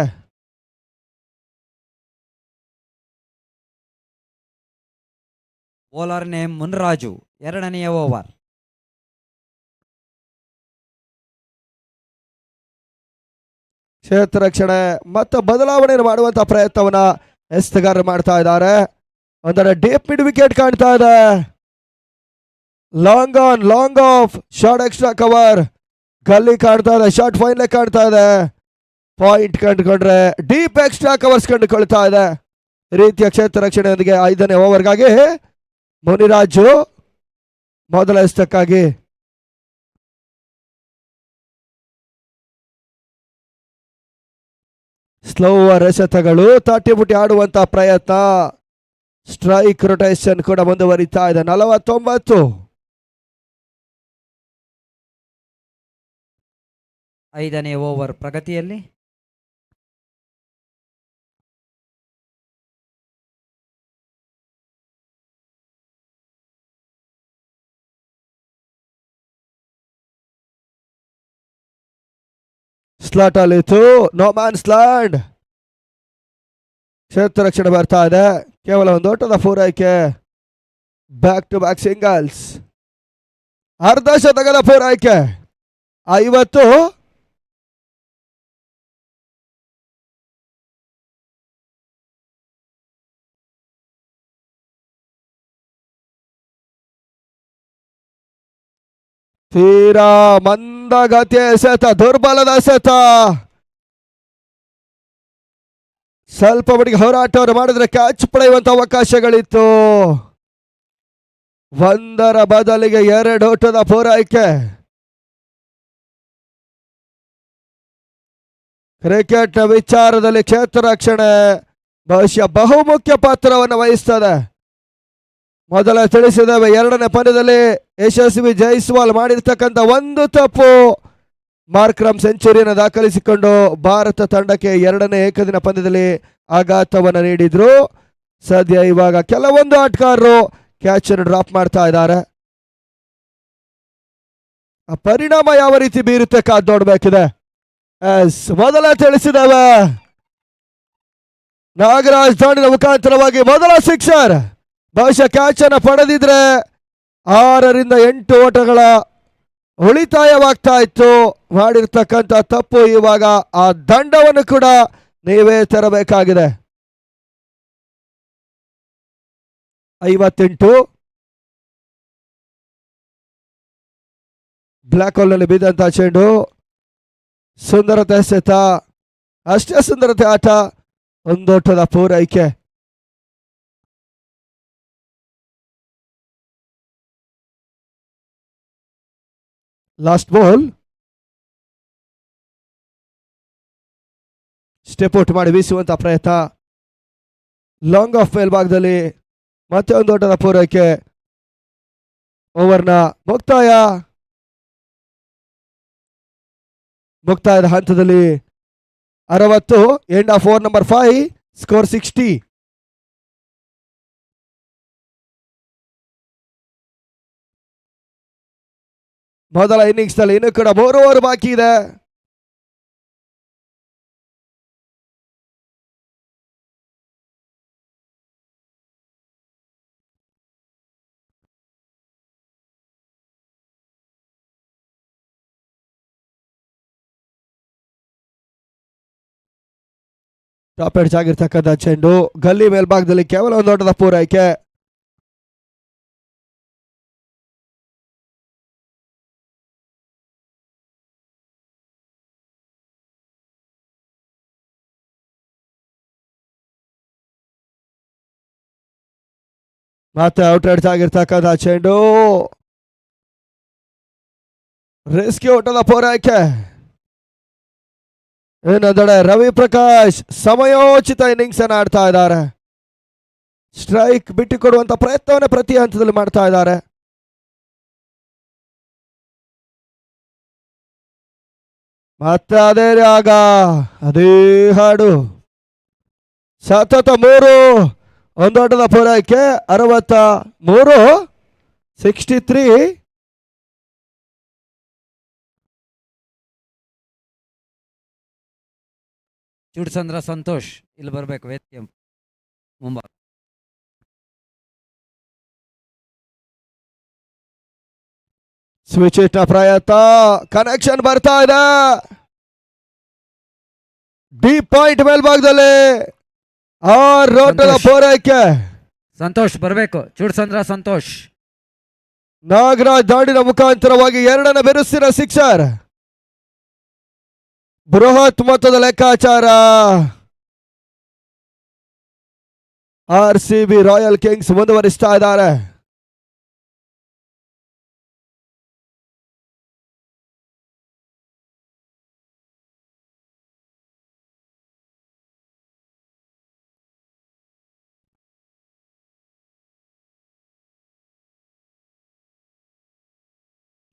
Bowler name Munraju. 2ನೇ ಓವರ್. ಕ್ಷೇತ್ರ ರಕ್ಷಣೆ ಮತ್ತು ಬದಲಾವಣೆಯನ್ನು ಮಾಡುವಂತಹ ಪ್ರಯತ್ನವನ್ನ ಎಸ್ತಗಾರರು ಮಾಡ್ತಾ ಇದ್ದಾರೆ. ಒಂದರ ಡೀಪ್ ಮಿಡ್ ವಿಕೆಟ್ ಕಾಣ್ತಾ ಇದೆ. Long on, long of, short extra cover, ಗಲ್ಲಿ ಕಾಣ್ತಾ ಇದೆ, ಶಾರ್ಟ್ ಫೈನ್ ಕಾಣ್ತಾ ಇದೆ. ಪಾಯಿಂಟ್ ಕಂಡುಕೊಂಡ್ರೆ ಡೀಪ್ ಎಕ್ಸ್ಟ್ರಾ ಕವರ್ಸ್ ಕಂಡುಕೊಳ್ತಾ ಇದೆ. ಈ ರೀತಿಯ ಕ್ಷೇತ್ರ ರಕ್ಷಣೆಯೊಂದಿಗೆ 5ನೇ ಓವರ್ಗಾಗಿ ಮುನಿರಾಜು ಮೊದಲ ಎಸ್ತಕ್ಕಾಗಿ. ಸ್ಲೋವರ್ ಎಸೆತಗಳು, ತಟ್ಟಿಬುಟ್ಟಿ ಆಡುವಂತಹ ಪ್ರಯತ್ನ. ಸ್ಟ್ರೈಕ್ ರೊಟೇಷನ್ ಕೂಡ ಮುಂದುವರಿತಾ ಇದೆ. 49. 5ನೇ ಓವರ್ ಪ್ರಗತಿಯಲ್ಲಿ. ಸ್ಲಾಟ್ ಅಲ್ಲಿತ್ತು, ನೋ ಮ್ಯಾನ್ಸ್ ಲ್ಯಾಂಡ್. ಕ್ಷೇತ್ರ ರಕ್ಷಣೆ ಬರ್ತಾ ಇದೆ. ಕೇವಲ ಒಂದು ಓಟದ ಪೂರೈಕೆ. Back to back singles. ಅರ್ಧ ಶತಕದ ಪೂರೈಕೆ. 50. ತೀರಾ ಮಂದಗತಿಯ ಎಸೆತ, ದುರ್ಬಲದ ಎಸೆತ. ಸ್ವಲ್ಪ ಮಟ್ಟಿಗೆ ಹೋರಾಟವನ್ನು ಮಾಡಿದ್ರೆ ಕ್ಯಾಚ್ ಪಡೆಯುವಂತ ಅವಕಾಶಗಳಿತ್ತು. 1ರ ಬದಲಿಗೆ 2 ಓಟದ ಪೂರೈಕೆ. ಕ್ರಿಕೆಟ್ನ ವಿಚಾರದಲ್ಲಿ ಕ್ಷೇತ್ರ ರಕ್ಷಣೆ ಬಹುಶಃ ಬಹುಮುಖ್ಯ ಪಾತ್ರವನ್ನು ವಹಿಸ್ತದೆ. ಮೊದಲ ತಿಳಿಸಿದ್ದೇವೆ, 2ನೇ ಪಂದ್ಯದಲ್ಲಿ ಯಶಸ್ವಿ ಜೈಸ್ವಾಲ್ ಮಾಡಿರ್ತಕ್ಕಂಥ ಒಂದು ತಪ್ಪು ಮಾರ್ಕ್ರಮ್ ಸೆಂಚುರಿಯನ್ನು ದಾಖಲಿಸಿಕೊಂಡು ಭಾರತ ತಂಡಕ್ಕೆ 2ನೇ ಏಕದಿನ ಪಂದ್ಯದಲ್ಲಿ ಆಘಾತವನ್ನು ನೀಡಿದ್ರು. ಸದ್ಯ ಇವಾಗ ಕೆಲವೊಂದು ಆಟಗಾರರು ಕ್ಯಾಚ್ ಅನ್ನು ಡ್ರಾಪ್ ಮಾಡ್ತಾ ಇದ್ದಾರೆ. ಆ ಪರಿಣಾಮ ಯಾವ ರೀತಿ ಬೀರುತ್ತೆ ಕಾದ್ ನೋಡ್ಬೇಕಿದೆ. ಎಸ್, ಮೊದಲ ತಿಳಿಸಿದ್ದೇವೆ, ನಾಗರಾಜ್ ದಾಣಿನ ಮುಖಾಂತರವಾಗಿ ಮೊದಲ ಸಿಕ್ಸರ್. ಬಹುಶಃ ಕ್ಯಾಚ್ ಅನ್ನು ಪಡೆದಿದ್ರೆ 6ರಿಂದ 8 ಓಟಗಳ ಉಳಿತಾಯವಾಗ್ತಾ ಇತ್ತು. ಮಾಡಿರ್ತಕ್ಕಂಥ ತಪ್ಪು ಇವಾಗ ಆ ದಂಡವನ್ನು ಕೂಡ ನೀವೇ ತರಬೇಕಾಗಿದೆ. 58. ಬ್ಲ್ಯಾಕ್ ಹೋಲ್ ನಲ್ಲಿ ಬಿದ್ದಂತ ಚೆಂಡು. ಸುಂದರತೆ ಎಸೆತ, ಅಷ್ಟೇ ಸುಂದರತೆ ಆಟ. 1 ಓಟದ ಪೂರೈಕೆ. Last ball. ಸ್ಟೆಪ್ ಔಟ್ ಮಾಡಿ ಬೀಸುವಂತ ಪ್ರಯತ್ನ. ಲಾಂಗ್ ಆಫ್ ಮೇಲ್ಭಾಗದಲ್ಲಿ ಮತ್ತೆ 1 ಓಟದ ಪೂರೈಕೆ. ಓವರ್ನ ಮುಕ್ತಾಯದ ಹಂತದಲ್ಲಿ 60. End of over number 5. Score 60. ಮೊದಲ ಇನ್ನಿಂಗ್ಸ್ ನಲ್ಲಿ ಇನ್ನೂ ಕೂಡ 3 ಓವರ್ ಬಾಕಿ ಇದೆ. ಟಾಪ್ ಎಡ್ಜ್ ಆಗಿರ್ತಕ್ಕಂಥ ಚೆಂಡು ಗಲ್ಲಿ ಮೇಲ್ಭಾಗದಲ್ಲಿ ಕೇವಲ 1 ಓಟದ ಪೂರೈಕೆ. ಮತ್ತೆ ಔಟ್ ಎಡ್ಜ್ ಆಗಿರ್ತಕ್ಕಂಥ ಚೆಂಡು ರೆಸ್ಕ್ಯೂ ಓಟದ ಪೂರೈಕೆ. ಇನ್ನೊಂದೆಡೆ ರವಿ ಪ್ರಕಾಶ್ ಸಮಯೋಚಿತ ಇನ್ನಿಂಗ್ಸ್ ಅನ್ನು ಆಡ್ತಾ ಇದ್ದಾರೆ. ಸ್ಟ್ರೈಕ್ ಬಿಟ್ಟುಕೊಡುವಂತ ಪ್ರಯತ್ನವನ್ನ ಪ್ರತಿ ಹಂತದಲ್ಲಿ ಮಾಡ್ತಾ ಇದ್ದಾರೆ. ಮತ್ತೆ ಅದೇ ರಾಗ, ಅದೇ ಹಾಡು. ಸತತ 3 1 ಓಟದ ಪೂರೈಕೆ. 63. 63. ಚುಡ್ಸಂದ್ರ ಸಂತೋಷ್ ಇಲ್ಲಿ ಬರ್ಬೇಕು ವೇದಿಕೆ ಮುಂಭಾಗ. ಸ್ವಿಚ್ ಇಟ್ಟ ಪ್ರಯತ್ನ, ಕನೆಕ್ಷನ್ ಬರ್ತಾ ಇದೆ. ಡೀಪ್ ಪಾಯಿಂಟ್ ಮೇಲ್ಭಾಗದಲ್ಲಿ ರೋಟದ ಸಂತೋಷ್. ಪೂರೈಕೆ. ಸಂತೋಷ್ ಬರ್ಬೇಕು. ಚುಡ್ಸಂದ್ರ ಸಂತೋಷ್. ನಾಗರಾಜ್ ದಾಡಿನ ಮುಖಾಂತರವಾಗಿ ಎರಡನೇ ಬೆರೆಸಿನ ಸಿಕ್ಸರ್. ಬೃಹತ್ ಮೊತ್ತದ ಲೆಕ್ಕಾಚಾರ. RCB ರಾಯಲ್ ಕಿಂಗ್ಸ್ ಮುಂದುವರಿಸ್ತಾ ಇದ್ದಾರೆ.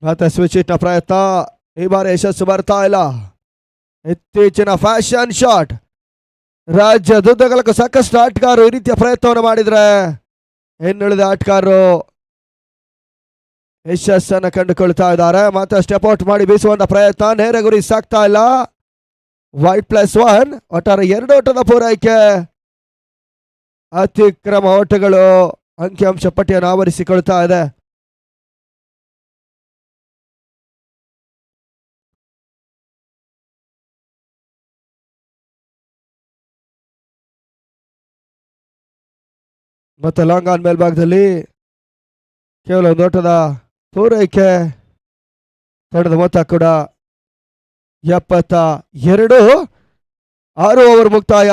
ಮತ್ತೆ ಸ್ವಿಚ್ ಇಟ್ಟ ಪ್ರಯತ್ನ, ಈ ಬಾರಿ ಯಶಸ್ಸು ಬರ್ತಾ ಇಲ್ಲ. ಇತ್ತೀಚಿನ ಫ್ಯಾಷನ್ ಶಾಟ್. ರಾಜ್ಯದುದ್ದಗಲಕ್ಕೂ ಸಾಕಷ್ಟು ಆಟಗಾರರು ಈ ರೀತಿಯ ಪ್ರಯತ್ನವನ್ನು ಮಾಡಿದ್ರೆ ಇನ್ನುಳಿದ ಆಟಗಾರರು ಯಶಸ್ಸನ್ನು ಕಂಡುಕೊಳ್ತಾ ಇದ್ದಾರೆ. ಮತ್ತೆ ಸ್ಟೆಪ್ ಔಟ್ ಮಾಡಿ ಬೀಸುವಂತ ಪ್ರಯತ್ನ, ನೇರ ಗುರಿ ಸಾಕ್ತಾ ಇಲ್ಲ. -1 ಒಟ್ಟಾರೆ 2 ಓಟದ ಪೂರೈಕೆ. ಅತಿಕ್ರಮ ಓಟಗಳು ಅಂಕಿಅಂಶ ಪಟ್ಟಿಯನ್ನು ಆವರಿಸಿಕೊಳ್ತಾ ಇದೆ. ಮತ್ತೆ ಲಾಂಗ್ ಆನ್ ಮೇಲ್ಭಾಗದಲ್ಲಿ ಕೇವಲ ಒಂದು ಓಟದ ಪೂರೈಕೆ. ತಂಡದ ಮೊತ್ತ ಕೂಡ 72. 6 ಓವರ್ ಮುಕ್ತಾಯ.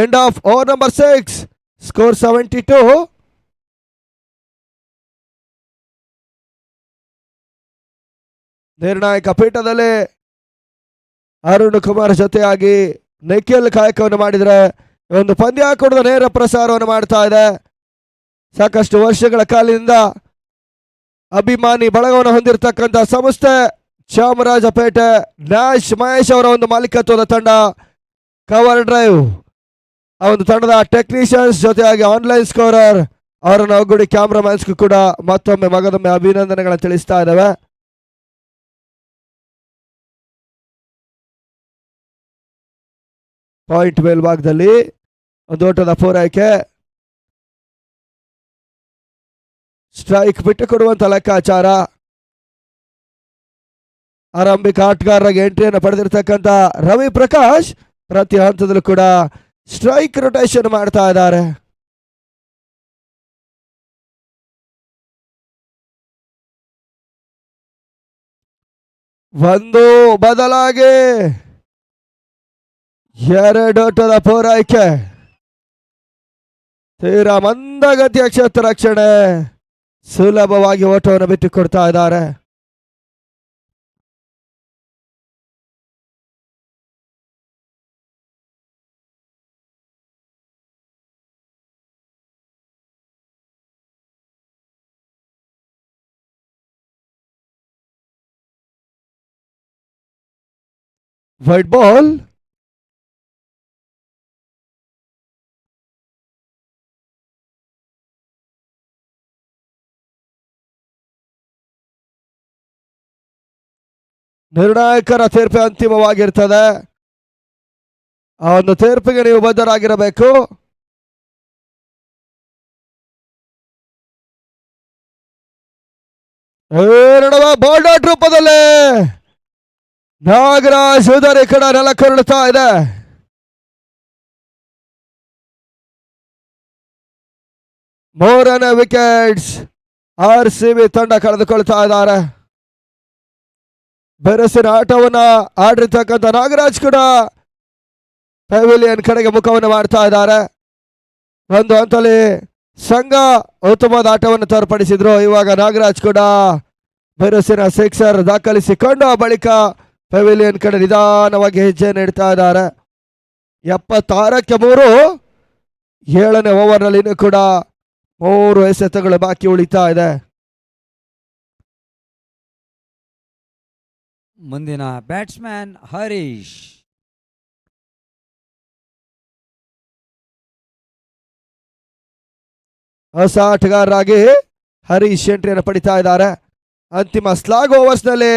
End of over number 6. Score 72. ನಿರ್ಣಾಯಕ ಪೀಠದಲ್ಲಿ ಅರುಣ್ ಕುಮಾರ್ ಜೊತೆಯಾಗಿ ನಿಖಿಲ್ ಕಾಯಕವನ್ನು ಮಾಡಿದರೆ ಒಂದು ಪಂದ್ಯಾಕೂಟದ ನೇರ ಪ್ರಸಾರವನ್ನು ಮಾಡ್ತಾ ಇದೆ. ಸಾಕಷ್ಟು ವರ್ಷಗಳ ಕಾಲದಿಂದ ಅಭಿಮಾನಿ ಬಳಗವನ್ನು ಹೊಂದಿರತಕ್ಕಂಥ ಸಂಸ್ಥೆ ಚಾಮರಾಜಪೇಟೆ ನ್ಯಾಶ್ ಮಹೇಶ್ ಅವರ ಒಂದು ಮಾಲೀಕತ್ವದ ತಂಡ ಕವರ್ ಡ್ರೈವ್. ಆ ಒಂದು ತಂಡದ ಟೆಕ್ನಿಷಿಯನ್ಸ್ ಜೊತೆಯಾಗಿ ಆನ್ಲೈನ್ ಸ್ಕೋರರ್ ಅವರನ್ನು ಒಗ್ಗೂಡಿ ಕ್ಯಾಮ್ರಾಮ್ಯಾನ್ಸ್ಗೂ ಕೂಡ ಮತ್ತೊಮ್ಮೆ ಮಗದೊಮ್ಮೆ ಅಭಿನಂದನೆಗಳನ್ನು ತಿಳಿಸ್ತಾ ಇದ್ದಾವೆ. ಪಾಯಿಂಟ್ ಮೇಲ್ಭಾಗದಲ್ಲಿ ಒಂದು ಓಟದ ಪೂರೈಕೆ. ಸ್ಟ್ರೈಕ್ ಬಿಟ್ಟು ಕೊಡುವಂತ ಲೆಕ್ಕಾಚಾರ. ಆರಂಭಿಕ ಆಟಗಾರರಾಗಿ ಎಂಟ್ರಿಯನ್ನು ಪಡೆದಿರತಕ್ಕಂತ ರವಿ ಪ್ರಕಾಶ್ ಪ್ರತಿ ಹಂತದಲ್ಲೂ ಕೂಡ ಸ್ಟ್ರೈಕ್ ರೊಟೇಷನ್ ಮಾಡ್ತಾ ಇದ್ದಾರೆ. ಒಂದು ಬದಲಾಗಿ 2 ಓಟದ ಪೂರೈಕೆ. ತೀರಾ ಮಂದಗತಿಯ ಕ್ಷೇತ್ರ ರಕ್ಷಣೆ. ಸುಲಭವಾಗಿ ಓಟವನ್ನು ಬಿಟ್ಟು ಕೊಡ್ತಾ ಇದ್ದಾರೆ. White ball. ನಿರ್ಣಾಯಕರ ತೀರ್ಪು ಅಂತಿಮವಾಗಿರ್ತದೆ. ಆ ಒಂದು ತೀರ್ಪಿಗೆ ನೀವು ಬದ್ಧರಾಗಿರಬೇಕು. ಬಾಲ್ ಡಾಟ್ ರೂಪದಲ್ಲಿ ನಾಗರಾಜ್ ಉದರಿ ಕಡ ನೆಲ ಕರುಳುತ್ತಾ ಇದೆ. ಮೂರನೇ ವಿಕೆಟ್ಸ್ RCB ತಂಡ ಕಳೆದುಕೊಳ್ತಾ ಇದ್ದಾರೆ. ಬೆರಸಿನ ಆಟವನ್ನ ಆಡಿರ್ತಕ್ಕಂಥ ನಾಗರಾಜ್ ಕೂಡ ಪೆವಿಲಿಯನ್ ಕಡೆಗೆ ಮುಖವನ್ನು ಮಾಡ್ತಾ ಇದ್ದಾರೆ. ಒಂದು ಹಂತದಲ್ಲಿ ಸಂಘ ಉತ್ತಮವಾದ ಆಟವನ್ನು ತೋರ್ಪಡಿಸಿದ್ರು. ಇವಾಗ ನಾಗರಾಜ್ ಕೂಡ ಬೆರಸಿನ ಸಿಕ್ಸರ್ ದಾಖಲಿಸಿಕೊಂಡು ಆ ಬಳಿಕ ಪೆವಿಲಿಯನ್ ಕಡೆ ನಿಧಾನವಾಗಿ ಹೆಜ್ಜೆ ನೀಡ್ತಾ ಇದ್ದಾರೆ. 76ಕ್ಕೆ 3. 7ನೇ ಓವರ್ನಲ್ಲಿ ಇನ್ನೂ ಕೂಡ 3 ಎಸೆತಗಳು ಬಾಕಿ ಉಳಿತಾ ಇದೆ. ಮುಂದಿನ ಬ್ಯಾಟ್ಸ್ಮನ್ ಹರೀಶ್. ಹೊಸ ಆಟಗಾರರಾಗಿ ಹರೀಶ್ ಎಂಟ್ರಿಯನ್ನು ಪಡಿತಾ ಇದ್ದಾರೆ. ಅಂತಿಮ ಸ್ಲಾಗ್ ಓವರ್ಸ್ ನಲ್ಲಿ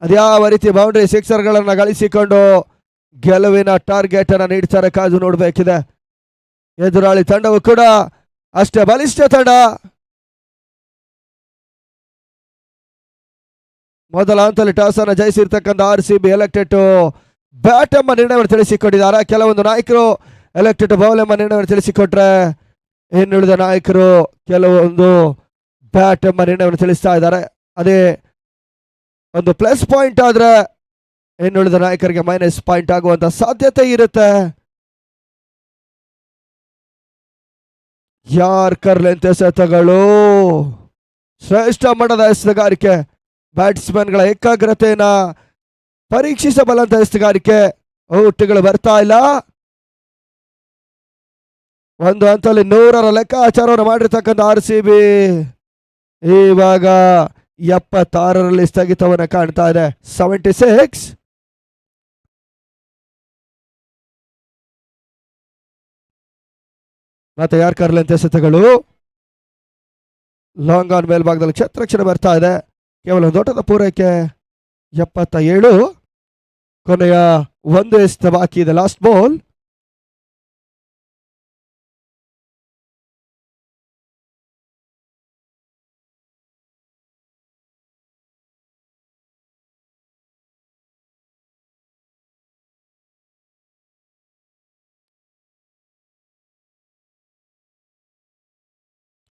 ಅದ್ಯಾವ ರೀತಿ ಬೌಂಡ್ರಿ ಸಿಕ್ಸರ್ಗಳನ್ನ ಗಳಿಸಿಕೊಂಡು ಗೆಲುವಿನ ಟಾರ್ಗೆಟ್ ಅನ್ನ ನೀಡ್ತಾರೆ, ಕಾದು ನೋಡಬೇಕಿದೆ. ಎದುರಾಳಿ ತಂಡವು ಕೂಡ ಅಷ್ಟೇ ಬಲಿಷ್ಠ ತಂಡ. ಮೊದಲ ಹಂತದಲ್ಲಿ ಟಾಸ್ ಅನ್ನು ಜಯಿಸಿರ್ತಕ್ಕಂಥ RCB ಎಲೆಕ್ಟೆಡ್ ಬ್ಯಾಟ್ ಎಂಬ ನಿರ್ಣಯವನ್ನು ತಿಳಿಸಿಕೊಟ್ಟಿದ್ದಾರೆ. ಕೆಲವೊಂದು ನಾಯಕರು ಎಲೆಕ್ಟೆಡ್ ಬೌಲ್ ಎಂಬ ನಿರ್ಣಯವನ್ನು ತಿಳಿಸಿಕೊಟ್ರೆ, ಇನ್ನುಳಿದ ನಾಯಕರು ಕೆಲವೊಂದು ಬ್ಯಾಟ್ ಎಂಬ ನಿರ್ಣಯವನ್ನು ತಿಳಿಸ್ತಾ ಇದ್ದಾರೆ. ಅದೇ ಒಂದು ಪ್ಲಸ್ ಪಾಯಿಂಟ್ ಆದ್ರೆ ಇನ್ನುಳಿದ ನಾಯಕರಿಗೆ ಮೈನಸ್ ಪಾಯಿಂಟ್ ಆಗುವಂತ ಸಾಧ್ಯತೆ ಇರುತ್ತೆ. ಯಾರ್ಕರ್ ಎಸೆತಗಳು ಶ್ರೇಷ್ಠ ಮಟ್ಟದ ಎಸೆತಗಾರಿಕೆ, ಬ್ಯಾಟ್ಸ್ಮನ್ಗಳ ಏಕಾಗ್ರತೆಯನ್ನ ಪರೀಕ್ಷಿಸಬಲ್ಲಂತ ಎಸೆತಗಾರಿಕೆ. ಔಟ್ಗಳು ಬರ್ತಾ ಇಲ್ಲ. ಒಂದು ಹಂತದಲ್ಲಿ 100ರ ಲೆಕ್ಕಾಚಾರವನ್ನು ಮಾಡಿರ್ತಕ್ಕಂಥ RCB ಇವಾಗ 76ರಲ್ಲಿ ಸ್ಥಗಿತವನ್ನ ಕಾಣ್ತಾ ಇದೆ. 76. ಮತ್ತೆ ಯಾರ್ಕರ್ ಎಸೆತಗಳು ಲಾಂಗ್ ಆನ್ ಮೇಲ್ಭಾಗದಲ್ಲಿ ಕ್ಷೇತ್ರಕ್ಷಣೆ ಬರ್ತಾ ಇದೆ. ಕೇವಲ ದೊಡ್ಡದ ಪೂರೈಕೆ. 77. ಕೊನೆಯ ಒಂದು ಎಸೆತ ಬಾಕಿ ಇದೆ. Last ball.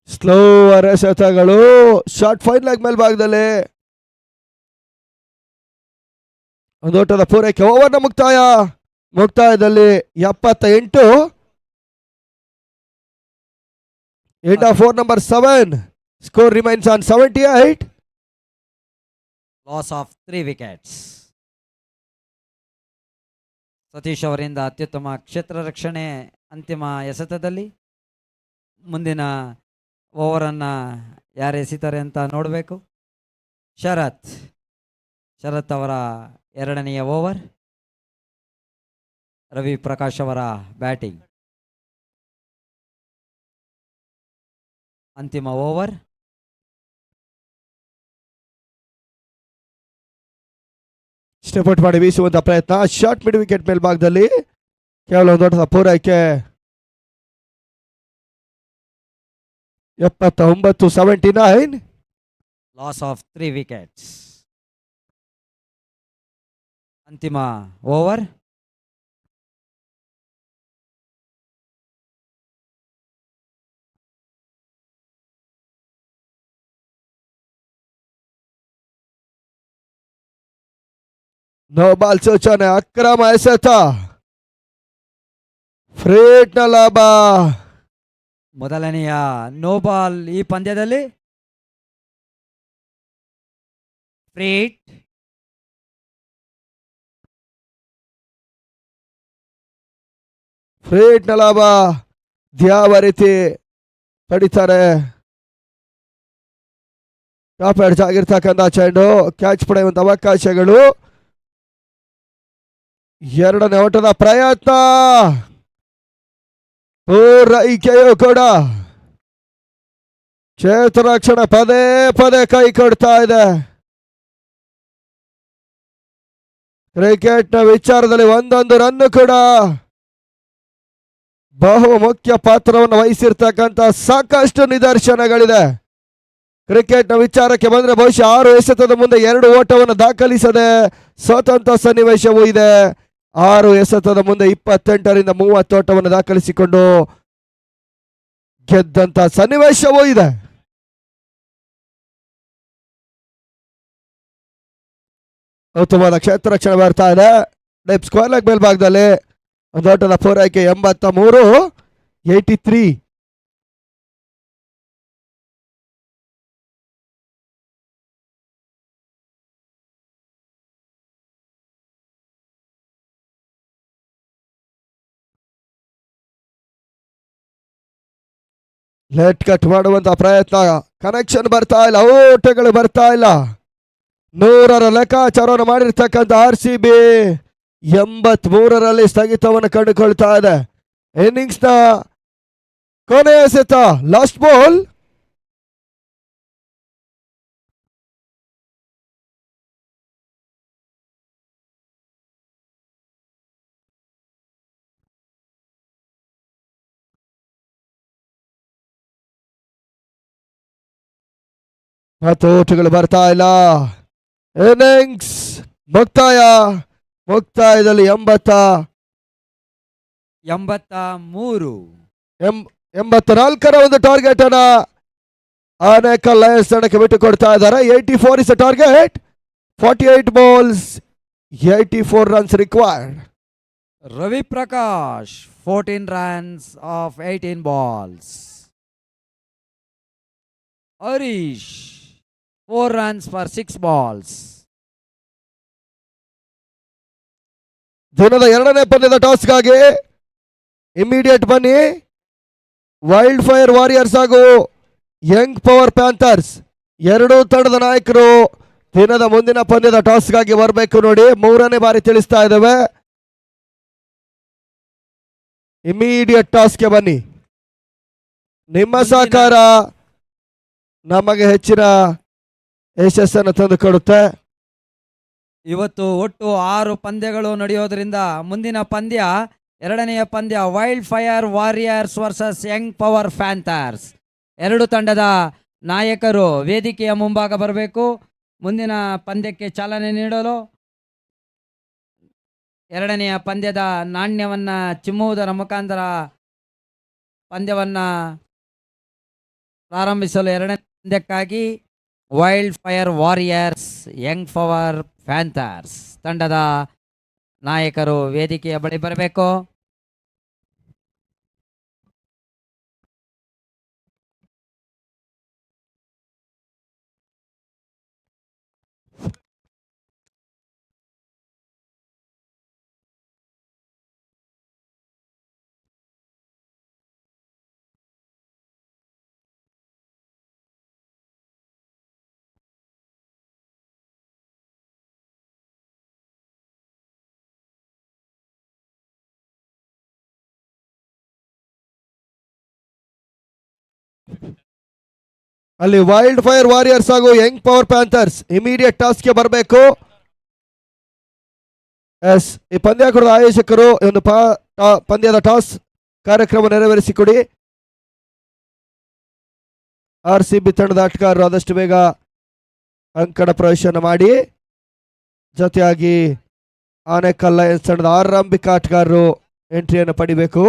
ಸ್ಲೋವರ್ ಎಸೆತಗಳು ಶಾರ್ಟ್ ಫೈನ್ ಲೆಗ್ ಮೇಲ್ಭಾಗದಲ್ಲಿ ಒಂದು ಓಟದ ಪೂರೈಕೆ. ಓವರ್ನ ಮುಕ್ತಾಯದಲ್ಲಿ 78. End of over number 7. Score remains on 78. Loss of 3 wickets. Satish ಅವರಿಂದ ಅತ್ಯುತ್ತಮ ಕ್ಷೇತ್ರ ರಕ್ಷಣೆ ಅಂತಿಮ ಎಸೆತದಲ್ಲಿ. ಮುಂದಿನ ಓವರನ್ನು ಯಾರು ಎಸಿತಾರೆ ಅಂತ ನೋಡಬೇಕು. ಶರತ್ ಅವರ ಎರಡನೆಯ ಓವರ್. ರವಿ ಪ್ರಕಾಶ್ ಅವರ ಬ್ಯಾಟಿಂಗ್. ಅಂತಿಮ ಓವರ್. ಸ್ಟೆಪ್ ಔಟ್ ಮಾಡಿ ಬೀಸುವಂತ ಪ್ರಯತ್ನ. ಶಾರ್ಟ್ ಮಿಡ್ ವಿಕೆಟ್ ಮೇಲ್ಭಾಗದಲ್ಲಿ ಕೇವಲ ಒಂದು ದೊಡ್ಡ ಪೂರೈಕೆ. 79. 79. Loss of 3 wickets. ಅಂತಿಮ ಓವರ್. ನೋ ಬಾಲ್ ಸೂಚನೆ. ಅಕ್ರಮ ಎಸೆತ. ಫ್ರೀಟ್ ನ ಲಾಭ. ಮೊದಲನೆಯ ನೋ ಬಾಲ್ ಈ ಪಂದ್ಯದಲ್ಲಿ. ಫ್ರೀಟ್ ನ ಲಾಭ ಯಾವ ರೀತಿ ಪಡಿತಾರೆ. ಟಾಪ್ ಎಡ್ಜ್ ಆಗಿರ್ತಕ್ಕಂಥ ಚೆಂಡು ಕ್ಯಾಚ್ ಪಡೆಯುವಂತ ಅವಕಾಶಗಳು. ಎರಡನೇ ಓಟದ ಪ್ರಯತ್ನ. ಪೂರೈಕೆಯೂ ಕೂಡ ಕ್ಷೇತ್ರ ರಕ್ಷಣೆ ಪದೇ ಕೈ ಕೊಡ್ತಾ ಇದೆ. ಕ್ರಿಕೆಟ್ನ ವಿಚಾರದಲ್ಲಿ ಒಂದೊಂದು ರನ್ ಕೂಡ ಬಹು ಮುಖ್ಯ ಪಾತ್ರವನ್ನು ವಹಿಸಿರ್ತಕ್ಕಂಥ ಸಾಕಷ್ಟು ನಿದರ್ಶನಗಳಿದೆ. ಕ್ರಿಕೆಟ್ನ ವಿಚಾರಕ್ಕೆ ಬಂದ್ರೆ ಬಹುಶಃ 6 ಎಸೆತದ ಮುಂದೆ 2 ಓಟವನ್ನು ದಾಖಲಿಸದೆ ಸೋತಂತ ಸನ್ನಿವೇಶವೂ ಇದೆ. 6 ಎಸೆತದ ಮುಂದೆ 28ರಿಂದ 30 ಓಟವನ್ನು ದಾಖಲಿಸಿಕೊಂಡು ಗೆದ್ದಂತ ಸನ್ನಿವೇಶವೂ ಇದೆ. ಉತ್ತಮವಾದ ಕ್ಷೇತ್ರ ರಕ್ಷಣೆ ಬರ್ತಾ ಇದೆ. ಡೆಪ್ ಸ್ಕ್ವೇರ್ ಲೆಗ್ ಮೇಲ್ಭಾಗದಲ್ಲಿ ಒಂದು ಓಟದ ಪೂರೈಕೆ. 83. 83. ಲೆಟ್ ಕಟ್ ಮಾಡುವಂತ ಪ್ರಯತ್ನ. ಕನೆಕ್ಷನ್ ಬರ್ತಾ ಇಲ್ಲ. ಓಟಗಳು ಬರ್ತಾ ಇಲ್ಲ. 100ರ ಲೆಕ್ಕಾಚಾರವನ್ನು ಮಾಡಿರ್ತಕ್ಕಂಥ RCB 83ರಲ್ಲಿ ಸ್ಥಗಿತವನ್ನು ಕಂಡುಕೊಳ್ತಾ ಇದೆ. ಇನ್ನಿಂಗ್ಸ್ ನ ಕೊನೆಯ ಎಸೆತ. Last ball. ಮತ್ತು ಓಟುಗಳು ಬರ್ತಾ ಇಲ್ಲ. ಇನ್ನಿಂಗ್ಸ್ ಮುಕ್ತಾಯದಲ್ಲಿ 84ರ ಒಂದು ಟಾರ್ಗೆಟ್ ಅನ್ನ ಆನೇಕಲ್ ಲಯನ್ಸ್ ತಂಡಕ್ಕೆ ಬಿಟ್ಟು ಕೊಡ್ತಾ ಇದ್ದಾರೆ. 84 is target. 48 balls, 84 runs required. Ravi Prakash 14 runs of 18 balls. Harish 4 runs for 6 balls. ದಿನದ 2ನೇ ಪಂದ್ಯದ ಟಾಸ್ಗಾಗಿ ಇಮಿಡಿಯೇಟ್ ಬನ್ನಿ. ವೈಲ್ಡ್ ಫೈರ್ ವಾರಿಯರ್ಸ್ ಹಾಗೂ ಯಂಗ್ ಪವರ್ ಪ್ಯಾಂಥರ್ಸ್ ಎರಡೂ ತಂಡದ ನಾಯಕರು ದಿನದ ಮುಂದಿನ ಪಂದ್ಯದ ಟಾಸ್ಗಾಗಿ ಬರಬೇಕು. ನೋಡಿ, 3ನೇ ಬಾರಿ ತಿಳಿಸ್ತಾ ಇದ್ದೇವೆ, ಇಮಿಡಿಯೇಟ್ ಟಾಸ್ಗೆ ಬನ್ನಿ. ನಿಮ್ಮ ಸಹಕಾರ ನಮಗೆ ಹೆಚ್ಚಿನ ಯಶಸ್ಸನ್ನು ತಂದುಕೊಡುತ್ತೆ. ಇವತ್ತು ಒಟ್ಟು 6 ಪಂದ್ಯಗಳು ನಡೆಯೋದ್ರಿಂದ ಮುಂದಿನ ಪಂದ್ಯ 2ನೆಯ ಪಂದ್ಯ wild fire warriors versus Young power panthers. ಎರಡು ತಂಡದ ನಾಯಕರು ವೇದಿಕೆಯ ಮುಂಭಾಗ ಬರಬೇಕು. ಮುಂದಿನ ಪಂದ್ಯಕ್ಕೆ ಚಾಲನೆ ನೀಡಲು 2ನೆಯ ಪಂದ್ಯದ ನಾಣ್ಯವನ್ನ ಚಿಮ್ಮುವುದರ ಮುಖಾಂತರ ಪಂದ್ಯವನ್ನ ಪ್ರಾರಂಭಿಸಲು 2ನೇ ಪಂದ್ಯಕ್ಕಾಗಿ wild fire warriors young power panthers ತಂಡದ ನಾಯಕರು ವೇದಿಕೆಯ ಬಳಿ ಬರಬೇಕು. ಅಲ್ಲಿ ವೈಲ್ಡ್ ಫೈರ್ ವಾರಿಯರ್ಸ್ ಹಾಗೂ ಯಂಗ್ ಪವರ್ ಪ್ಯಾಂಥರ್ಸ್ ಇಮಿಡಿಯೇಟ್ ಟಾಸ್ಗೆ ಬರಬೇಕು. ಎಸ್, ಈ ಪಂದ್ಯಾಕೂಟದ ಆಯೋಜಕರು ಈ ಒಂದು ಪಂದ್ಯದ ಟಾಸ್ ಕಾರ್ಯಕ್ರಮ ನೆರವೇರಿಸಿಕೊಡಿ. RCB ತಂಡದ ಆಟಗಾರರು ಆದಷ್ಟು ಬೇಗ ಅಂಕಣ ಪ್ರವೇಶನ ಮಾಡಿ. ಜೊತೆಯಾಗಿ ಆನೇಕಲ್ ಲಯನ್ಸ್ ತಂಡದ ಆರಂಭಿಕ ಆಟಗಾರರು ಎಂಟ್ರಿಯನ್ನು ಪಡಿಬೇಕು.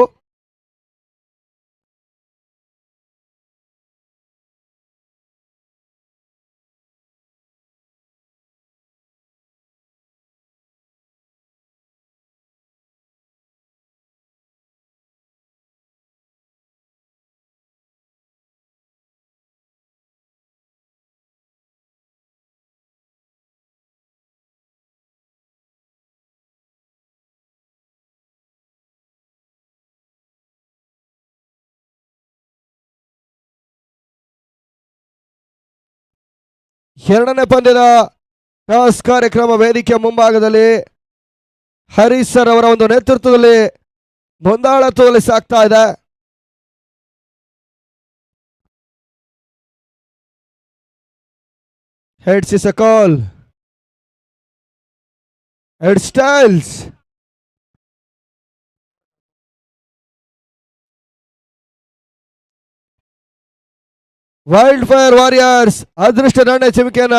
ಎರಡನೇ ಪಂದ್ಯದ ಟಾಸ್ ಕಾರ್ಯಕ್ರಮ ವೇದಿಕೆಯ ಮುಂಭಾಗದಲ್ಲಿ ಹರೀಶ್ ಸರ್ ಅವರ ಒಂದು ನೇತೃತ್ವದಲ್ಲಿ ಮುಂದಾಳತ್ವದಲ್ಲಿ ಸಾಗ್ತಾ ಇದೆ. Heads is a call. Head styles wild fire warriors ಅದೃಷ್ಟ ನಾಣ್ಯ ಚಿಮಿಕೆಯನ್ನ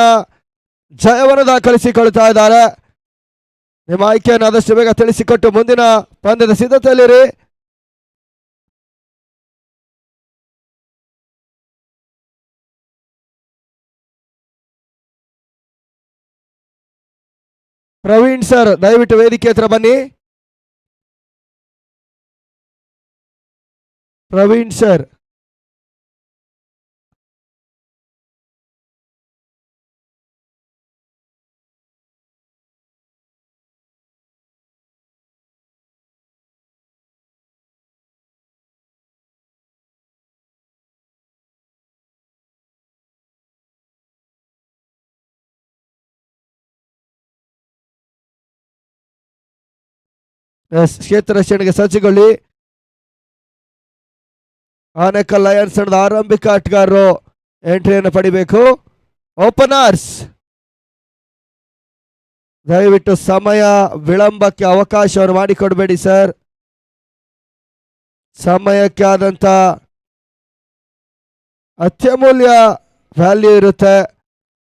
ಜಯವನ್ನು ದಾಖಲಿಸಿಕೊಳ್ತಾ ಇದ್ದಾರೆ. ನಿಮ್ಮ ಆಯ್ಕೆಯನ್ನು ಆದಷ್ಟು ಬೇಗ ತಿಳಿಸಿಕೊಟ್ಟು ಮುಂದಿನ ಪಂದ್ಯದ ಸಿದ್ಧತೆಯಲ್ಲಿರಿ. ಪ್ರವೀಣ್ ಸರ್ ದಯವಿಟ್ಟು ವೇದಿಕೆ ಹತ್ರ ಬನ್ನಿ. ಪ್ರವೀಣ್ ಸರ್, ಕ್ಷೇತ್ರ ರಕ್ಷಣೆಗೆ ಸಜ್ಜುಗೊಳ್ಳಿ. ಆನೇಕಲ್ ಲಯನ್ಸ್ ತಂಡದ ಆರಂಭಿಕ ಆಟಗಾರರು ಎಂಟ್ರಿಯನ್ನು ಪಡಿಬೇಕು. ಓಪನರ್ಸ್ ದಯವಿಟ್ಟು ಸಮಯ ವಿಳಂಬಕ್ಕೆ ಅವಕಾಶವನ್ನು ಮಾಡಿಕೊಡಬೇಡಿ ಸರ್. ಸಮಯಕ್ಕೆ ಆದಂತ ಅತ್ಯಮೂಲ್ಯ ವ್ಯಾಲ್ಯೂ ಇರುತ್ತೆ.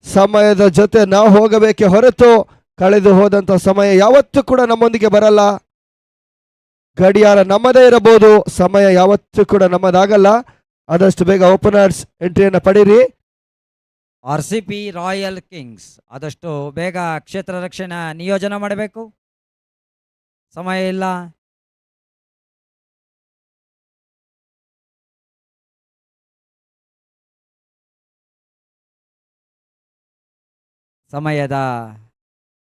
ಸಮಯದ ಜೊತೆ ನಾವು ಹೋಗಬೇಕೆ ಹೊರತು ಕಳೆದು ಹೋದಂತ ಸಮಯ ಯಾವತ್ತೂ ಕೂಡ ನಮ್ಮೊಂದಿಗೆ ಬರಲ್ಲ. ಗಡಿಯಾರ ನಮ್ಮದೇ ಇರಬಹುದು, ಸಮಯ ಯಾವತ್ತೂ ಕೂಡ ನಮ್ಮದಾಗಲ್ಲ. ಆದಷ್ಟು ಬೇಗ ಓಪನರ್ಸ್ ಎಂಟ್ರಿಯನ್ನು ಪಡೀರಿ. RCB ರಾಯಲ್ ಕಿಂಗ್ಸ್ ಆದಷ್ಟು ಬೇಗ ಕ್ಷೇತ್ರ ರಕ್ಷಣೆ ನಿಯೋಜನೆ ಮಾಡಬೇಕು, ಸಮಯ ಇಲ್ಲ. ಸಮಯದ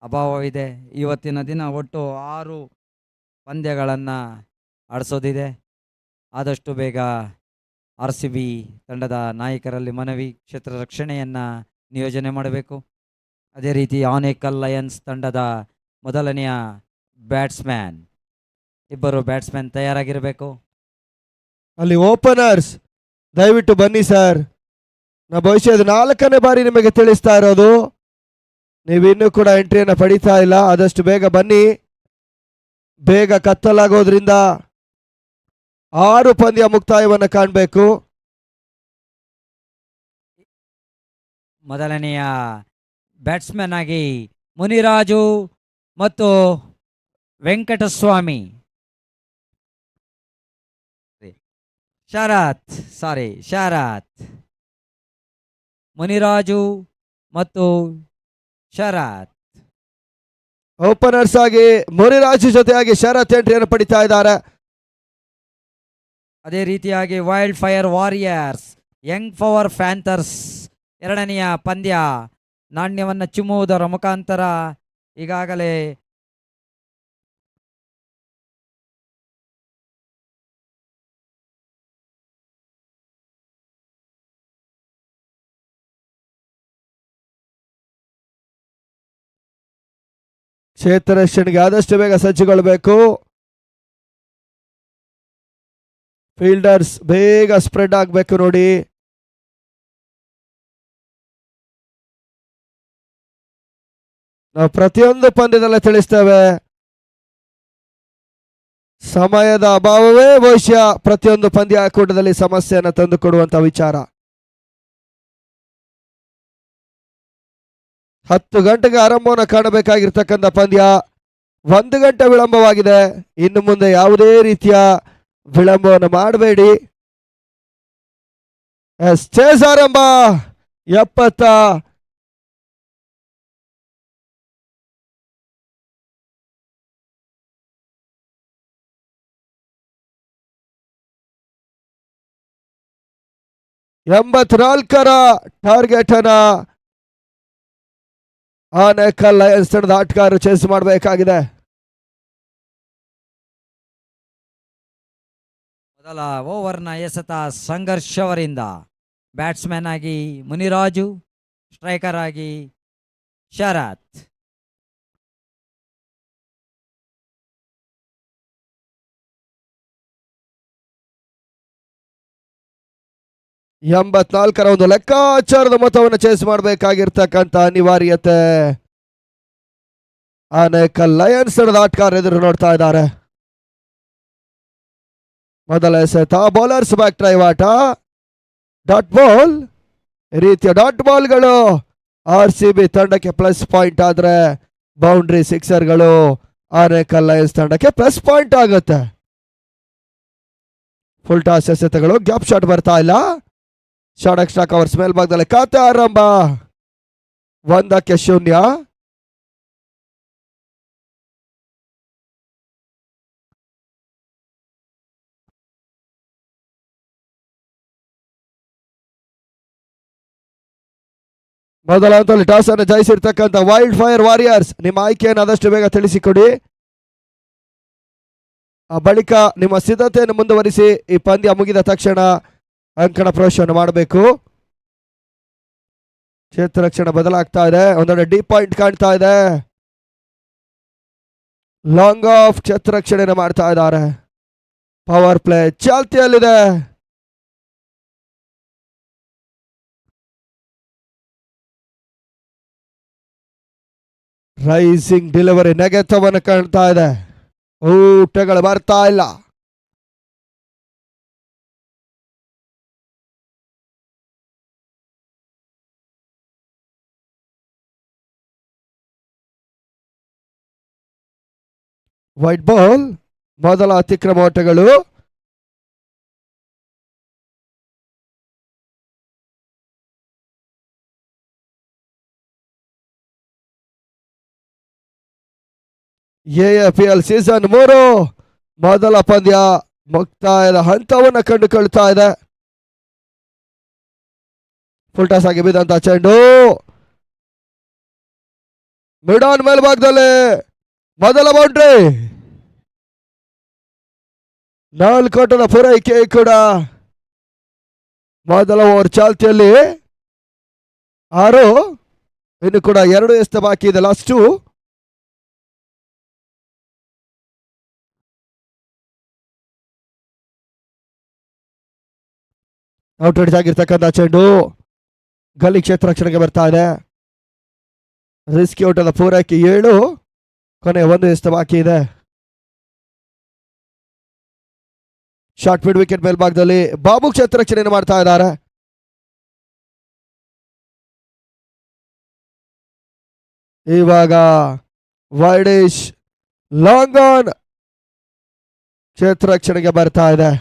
ಅಭಾವವಿದೆ. ಇವತ್ತಿನ ದಿನ ಒಟ್ಟು 6 ಪಂದ್ಯಗಳನ್ನು ಆಡಿಸೋದಿದೆ. ಆದಷ್ಟು ಬೇಗ RCB ತಂಡದ ನಾಯಕರಲ್ಲಿ ಮನವಿ, ಕ್ಷೇತ್ರ ರಕ್ಷಣೆಯನ್ನು ನಿಯೋಜನೆ ಮಾಡಬೇಕು. ಅದೇ ರೀತಿ ಆನೇಕಲ್ ಲಯನ್ಸ್ ತಂಡದ ಮೊದಲನೆಯ ಬ್ಯಾಟ್ಸ್ಮ್ಯಾನ್, ಇಬ್ಬರು ಬ್ಯಾಟ್ಸ್ಮನ್ ತಯಾರಾಗಿರಬೇಕು. ಅಲ್ಲಿ ಓಪನರ್ಸ್ ದಯವಿಟ್ಟು ಬನ್ನಿ ಸರ್. ನಾ ಭವಿಷ್ಯದ 4ನೇ ಬಾರಿ ನಿಮಗೆ ತಿಳಿಸ್ತಾ ಇರೋದು, ನೀವಿನ್ನೂ ಕೂಡ ಎಂಟ್ರಿಯನ್ನು ಪಡಿತಾ ಇಲ್ಲ. ಆದಷ್ಟು ಬೇಗ ಬನ್ನಿ. ಬೇಗ ಕತ್ತಲಾಗೋದ್ರಿಂದ 6 ಪಂದ್ಯ ಮುಕ್ತಾಯವನ್ನು ಕಾಣಬೇಕು. ಮೊದಲನೆಯ ಬ್ಯಾಟ್ಸ್ಮನ್ ಆಗಿ ಮುನಿರಾಜು ಮತ್ತು ವೆಂಕಟಸ್ವಾಮಿ, ಶರತ್ ಮುನಿರಾಜು ಮತ್ತು ಶರತ್. ಓಪನರ್ಸ್ ಆಗಿ ಮುನಿರಾಜು ಜೊತೆಯಾಗಿ ಶರತ್ ಎಂಟ್ರಿಯನ್ನು ಪಡಿತಾ ಇದ್ದಾರೆ. ಅದೇ ರೀತಿಯಾಗಿ wild fire warriors young power panthers ಎರಡನೆಯ ಪಂದ್ಯ. ನಾಣ್ಯವನ್ನು ಚಿಮ್ಮುವುದರ ಮುಖಾಂತರ ಈಗಾಗಲೇ ಕ್ಷೇತ್ರ ರಕ್ಷಣೆಗೆ ಆದಷ್ಟು ಬೇಗ ಸಜ್ಜುಗೊಳ್ಳಬೇಕು. ಫೀಲ್ಡರ್ಸ್ ಬೇಗ ಸ್ಪ್ರೆಡ್ ಆಗಬೇಕು ನೋಡಿ. ನಾವು ಪ್ರತಿಯೊಂದು ಪಂದ್ಯದಲ್ಲೇ ತಿಳಿಸ್ತೇವೆ, ಸಮಯದ ಅಭಾವವೇ ಬಹುಶಃ ಪ್ರತಿಯೊಂದು ಪಂದ್ಯಾಕೂಟದಲ್ಲಿ ಸಮಸ್ಯೆಯನ್ನು ತಂದುಕೊಡುವಂತ ವಿಚಾರ. 10 ಗಂಟೆಗೆ ಆರಂಭವನ್ನು ಕಾಣಬೇಕಾಗಿರ್ತಕ್ಕಂಥ ಪಂದ್ಯ 1 ಗಂಟೆ ವಿಳಂಬವಾಗಿದೆ. ಇನ್ನು ಮುಂದೆ ಯಾವುದೇ ರೀತಿಯ ವಿಳಂಬವನ್ನು ಮಾಡಬೇಡಿ. ಚೇಸ್ ಆರಂಭ 70 84ರ ಟಾರ್ಗೆಟ್ ಅನ್ನ ಆನೇಕಲ್ ಲಯನ್ಸ್ ತಂಡದ ಆಟಗಾರರು ಚೇಸ್ ಮಾಡಬೇಕಾಗಿದೆ. ಮೊದಲ ಓವರ್ನ ಎಸೆತ ಸಂಘರ್ಷವರಿಂದ ಬ್ಯಾಟ್ಸ್ಮನ್ ಆಗಿ ಮುನಿರಾಜು, ಸ್ಟ್ರೈಕರ್ ಆಗಿ ಶರತ್. ರ ಒಂದು ಲೆಕ್ಕಾಚಾರದ ಮೊತ್ತವನ್ನು ಚೇಸ್ ಮಾಡಬೇಕಾಗಿರ್ತಕ್ಕಂಥ ಅನಿವಾರ್ಯತೆ ಆನೇಕಲ್ ಲಯನ್ಸ್ ತಂಡದ ಆಟಗಾರರು ಎದುರು ನೋಡ್ತಾ ಇದ್ದಾರೆ. ಮೊದಲ ಎಸೆತ ಬೌಲರ್ಸ್ ಬ್ಯಾಕ್ ಡ್ರೈವ್ ಆಟ, ಡಾಟ್ ಬಾಲ್. ಈ ರೀತಿಯ ಡಾಟ್ ಬಾಲ್ಗಳು RCB ತಂಡಕ್ಕೆ ಪ್ಲಸ್ ಪಾಯಿಂಟ್ ಆದ್ರೆ ಬೌಂಡ್ರಿ ಸಿಕ್ಸರ್ಗಳು ಆನೇಕಲ್ ಲಯನ್ಸ್ ತಂಡಕ್ಕೆ ಪ್ಲಸ್ ಪಾಯಿಂಟ್ ಆಗುತ್ತೆ. ಫುಲ್ ಟಾಸ್ ಎಸೆತಗಳು, ಗ್ಯಾಪ್ ಶಾಟ್ ಬರ್ತಾ ಇಲ್ಲ. ಶಾರ್ಟ್ ಎಕ್ಸ್ಟ್ರಾ ಕವರ್ಸ್ ಮೇಲ್ಭಾಗದಲ್ಲಿ ಖಾತೆ ಆರಂಭ 1-0. ಮೊದಲ ಹಂತದಲ್ಲಿ ಟಾಸ್ ಅನ್ನು ಜಯಿಸಿರ್ತಕ್ಕಂಥ ವೈಲ್ಡ್ ಫೈರ್ ವಾರಿಯರ್ಸ್ ನಿಮ್ಮ ಆಯ್ಕೆಯನ್ನು ಆದಷ್ಟು ಬೇಗ ತಿಳಿಸಿಕೊಡಿ. ಆ ಬಳಿಕ ನಿಮ್ಮ ಸಿದ್ಧತೆಯನ್ನು ಮುಂದುವರಿಸಿ ಈ ಪಂದ್ಯ ಮುಗಿದ ತಕ್ಷಣ ಅಂಕಣ ಪ್ರವೇಶವನ್ನು ಮಾಡಬೇಕು. ಕ್ಷೇತ್ರ ರಕ್ಷಣೆ ಬದಲಾಗ್ತಾ ಇದೆ. ಒಂದೆರಡು ಡಿ ಪಾಯಿಂಟ್ ಕಾಣ್ತಾ ಇದೆ. ಲಾಂಗ್ ಆಫ್ ಕ್ಷೇತ್ರ ರಕ್ಷಣೆಯನ್ನು ಮಾಡ್ತಾ ಇದ್ದಾರೆ. ಪವರ್ ಪ್ಲೇ ಚಾಲ್ತಿಯಲ್ಲಿದೆ. ರೈಸಿಂಗ್ ಡೆಲಿವರಿ ನೆಗೆತವನ್ನು ಕಾಣ್ತಾ ಇದೆ. ಊಟಗಳು ಬರ್ತಾ ಇಲ್ಲ. White ball. ಮೊದಲ ಅತಿಕ್ರಮ ಓಟಗಳು. AFL ಸೀಸನ್ 3 ಮೊದಲ ಪಂದ್ಯ ಮುಕ್ತಾಯದ ಹಂತವನ್ನು ಕಂಡುಕೊಳ್ತಾ ಇದೆ. ಫುಲ್ ಟಾಸ್ ಆಗಿ ಬಿದ್ದಂತ ಚೆಂಡು ಮಿಡ್ ಆನ್ ಮೇಲ್ಭಾಗದಲ್ಲಿ ಮೊದಲ ಬೌಂಡ್ರಿ. 4 ಓಟದ ಪೂರೈಕೆ ಕೂಡ. ಮೊದಲ ಓವರ್ ಚಾಲ್ತಿಯಲ್ಲಿ 6, ಇನ್ನು ಕೂಡ 2 ಎಸೆತ ಬಾಕಿ ಇದೆ. ಲಾಸ್ಟ್ 2. ಔಟ್ ರೇಟ್ ಆಗಿರ್ತಕ್ಕಂಥ ಚೆಂಡು ಗಲ್ಲಿ ಕ್ಷೇತ್ರ ರಕ್ಷಣೆಗೆ ಬರ್ತಾ ಇದೆ. ರಿಸ್ಕಿ ಔಟದ ಪೂರೈಕೆ 7, ಕೊನೆ 1 ಎಸೆತ ಬಾಕಿ ಇದೆ. ಶಾರ್ಟ್ ಮಿಡ್ ವಿಕೆಟ್ ಮೇಲ್ಭಾಗದಲ್ಲಿ ಬಾಬು ಕ್ಷೇತ್ರ ರಕ್ಷಣೆಯನ್ನು ಮಾಡ್ತಾ ಇದ್ದಾರೆ. ಇವಾಗ ವೈಡಿಶ್ ಲಾಂಗ್ ಆನ್ ಕ್ಷೇತ್ರ ರಕ್ಷಣೆಗೆ ಬರ್ತಾ ಇದೆ.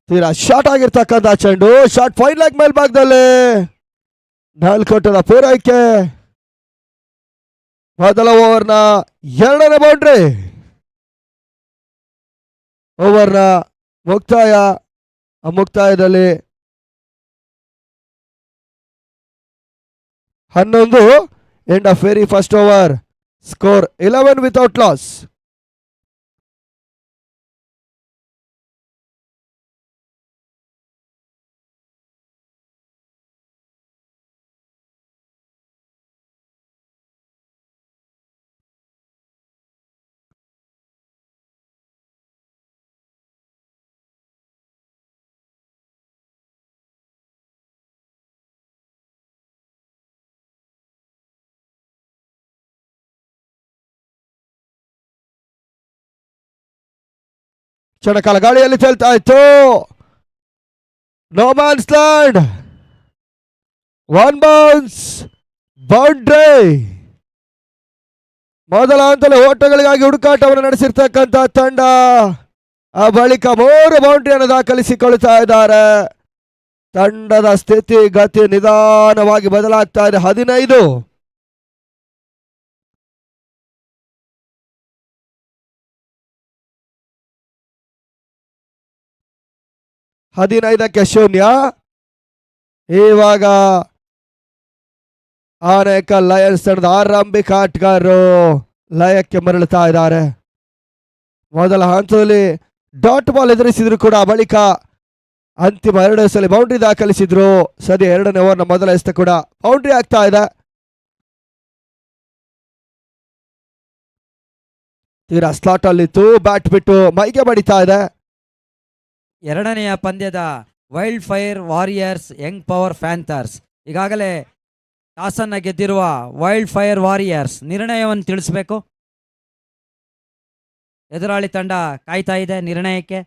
ತೀರಾ ಶಾರ್ಟ್ ಆಗಿರ್ತಕ್ಕಂಥ ಚೆಂಡು ಶಾರ್ಟ್ ಫೈನ್ ಲೆಗ್ ಮೇಲ್ಭಾಗದಲ್ಲಿ 4 ಓಟದ ಪೂರೈಕೆ. ಮೊದಲ ಓವರ್ನ 2ನೇ ಬೌಂಡ್ರಿ. ಓವರ್ನ ಮುಕ್ತಾಯ. ಮುಕ್ತಾಯದಲ್ಲಿ 11 end of very first over. Score 11 without loss. ಕ್ಷಣಕಾಲ ಗಾಳಿಯಲ್ಲಿ ತೇಲ್ತಾ ಇತ್ತು. No man's land. 1 bounce boundary. ಮೊದಲ ಹಂತದಲ್ಲಿ ಓಟಗಳಿಗಾಗಿ ಹುಡುಕಾಟವನ್ನು ನಡೆಸಿರ್ತಕ್ಕಂಥ ತಂಡ ಆ ಬಳಿಕ 3 ಬೌಂಡ್ರಿಯನ್ನು ದಾಖಲಿಸಿಕೊಳ್ತಾ ಇದ್ದಾರೆ. ತಂಡದ ಸ್ಥಿತಿ ಗತಿ ನಿಧಾನವಾಗಿ ಬದಲಾಗ್ತಾ ಇದೆ. 15. ಹದಿನೈದಕ್ಕೆ 0. ಇವಾಗ ಆನೇಕಲ್ ಲಯನ್ಸ್ ತಂಡದ ಆರಂಭಿಕ ಆಟಗಾರರು ಲಯಕ್ಕೆ ಮರಳುತ್ತಾ ಇದ್ದಾರೆ. ಮೊದಲ ಹಂತದಲ್ಲಿ ಡಾಟ್ ಬಾಲ್ ಎದುರಿಸಿದ್ರು ಕೂಡ ಬಳಿಕ ಅಂತಿಮ 2 ಸಲ ಬೌಂಡ್ರಿ ದಾಖಲಿಸಿದ್ರು. ಸದ್ಯ 2ನೇ ಓವರ್ನ ಮೊದಲ ಎಸೆತ ಕೂಡ ಬೌಂಡ್ರಿ ಆಗ್ತಾ ಇದೆ. ತೀರಾ ಸ್ಲಾಟ್ ಅಲ್ಲಿತ್ತು. ಬ್ಯಾಟ್ ಬಿಟ್ಟು ಮೈಗೆ ಬಡಿತಾ ಇದೆ. 2ನೆಯ ಪಂದ್ಯದ wild fire warriors young power panthers ಈಗಾಗಲೇ ಟಾಸನ್ನ ಗೆದ್ದಿರುವ ವೈಲ್ಡ್ ಫೈರ್ ವಾರಿಯರ್ಸ್ ನಿರ್ಣಯವನ್ನು ತಿಳಿಸಬೇಕು. ಎದುರಾಳಿ ತಂಡ ಕಾಯ್ತಾ ಇದೆ ನಿರ್ಣಯಕ್ಕೆ.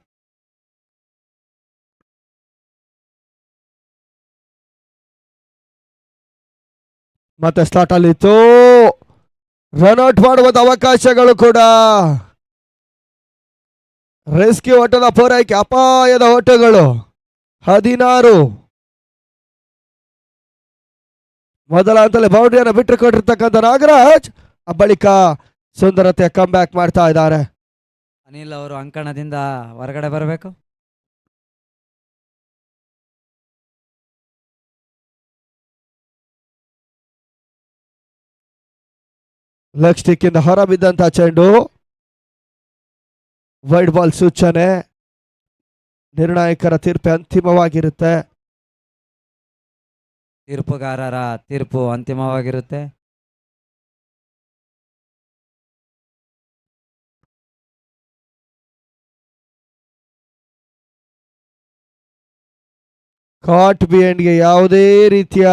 ಮತ್ತೆ ಸ್ಟಾರ್ಟ್ ಅಲ್ಲಿತ್ತು. ರನ್ಔಟ್ ಮಾಡುವಂತ ಅವಕಾಶಗಳು ಕೂಡ. ರೆಸ್ಕ್ಯೂ ಓಟದ ಪೂರೈಕೆ ಅಪಾಯದ ಓಟಗಳು 16. ಮೊದಲ ಹಂತದಲ್ಲಿ ಬೌಂಡ್ರಿಯನ್ನು ಬಿಟ್ಟು ಕೊಟ್ಟಿರ್ತಕ್ಕಂಥ ನಾಗರಾಜ್ ಆ ಬಳಿಕ ಸುಂದರತೆ ಕಮ್ ಬ್ಯಾಕ್ ಮಾಡ್ತಾ ಇದ್ದಾರೆ. ಅನಿಲ್ ಅವರು ಅಂಕಣದಿಂದ ಹೊರಗಡೆ ಬರಬೇಕು. ಲೆಗ್ ಸ್ಟಿಕ್ ಇಂದ ಹೊರ ಬಿದ್ದಂತ ಚೆಂಡು. ವೈಡ್ ಬಾಲ್ ಸೂಚನೆ. ನಿರ್ಣಾಯಕರ ತೀರ್ಪು ಅಂತಿಮವಾಗಿರುತ್ತೆ. ತೀರ್ಪುಗಾರರ ತೀರ್ಪು ಅಂತಿಮವಾಗಿರುತ್ತೆ. ಕಾಟ್ ಬಿಎಂಡ್ಗೆ ಯಾವುದೇ ರೀತಿಯ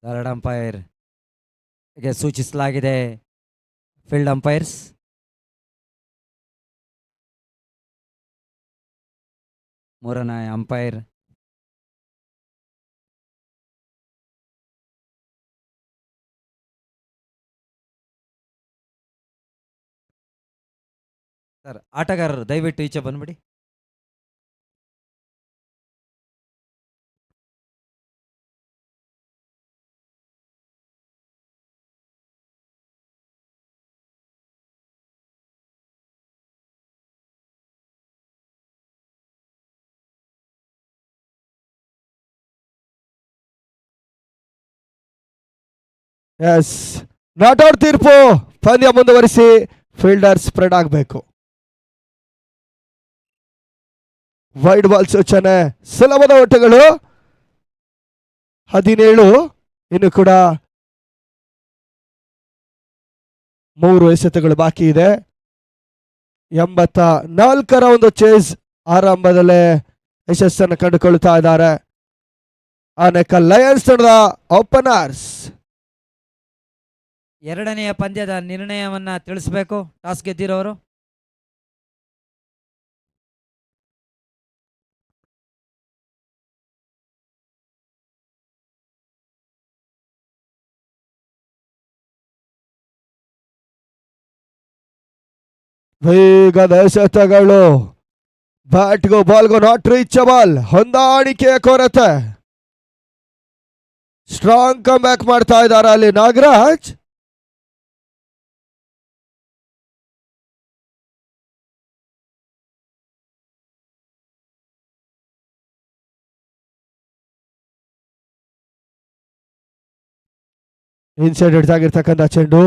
ಥರ್ಡ್ ಅಂಪೈರ್ ಗೆ ಸೂಚಿಸಲಾಗಿದೆ. ಫೀಲ್ಡ್ ಅಂಪೈರ್ಸ್ ಮೂರನೇ ಅಂಪೈರ್. ಸರ್ ಆಟಗಾರರು ದಯವಿಟ್ಟು ಈಚೆ ಬಂದ್ಬಿಡಿ. ಎಸ್, ನಾಟ್ ಔಟ್ ತೀರ್ಪು. ಪಂದ್ಯ ಮುಂದುವರಿಸಿ, ಫೀಲ್ಡರ್ ಸ್ಪ್ರೆಡ್ ಆಗಬೇಕು. ವೈಡ್ ಬಾಲ್ ಸೂಚನೆ. ಸುಲಭದ ಓಟಗಳು 17. ಇನ್ನು ಕೂಡ 3 ಎಸೆತಗಳು ಬಾಕಿ ಇದೆ. 84ರ ಒಂದು ಚೇಸ್ ಆರಂಭದಲ್ಲೇ ಯಶಸ್ಸನ್ನು ಕಂಡುಕೊಳ್ತಾ ಇದ್ದಾರೆ ಆನೇಕಲ್ ಲಯನ್ಸ್ ತಂಡದ ಓಪನರ್ಸ್. ಎರಡನೆಯ ಪಂದ್ಯದ ನಿರ್ಣಯವನ್ನ ತಿಳಿಸ್ಬೇಕು ಟಾಸ್ ಗೆದ್ದಿರೋರು. ವೇಗದ ಎಸೆತಗಳು, ಬ್ಯಾಟ್ಗೂ ಬಾಲ್ಗೂ ನಾಟ್ ರೀಚಬಲ್, ಹೊಂದಾಣಿಕೆಯ ಕೊರತೆ. ಸ್ಟ್ರಾಂಗ್ ಕಮ್ ಬ್ಯಾಕ್ ಮಾಡ್ತಾ ಇದ್ದಾರೆ ಅಲ್ಲಿ ನಾಗರಾಜ್. ಇನ್ಸೈಡ್ ಹಿಡಿದಾಗಿರ್ತಕ್ಕಂಥ ಚೆಂಡು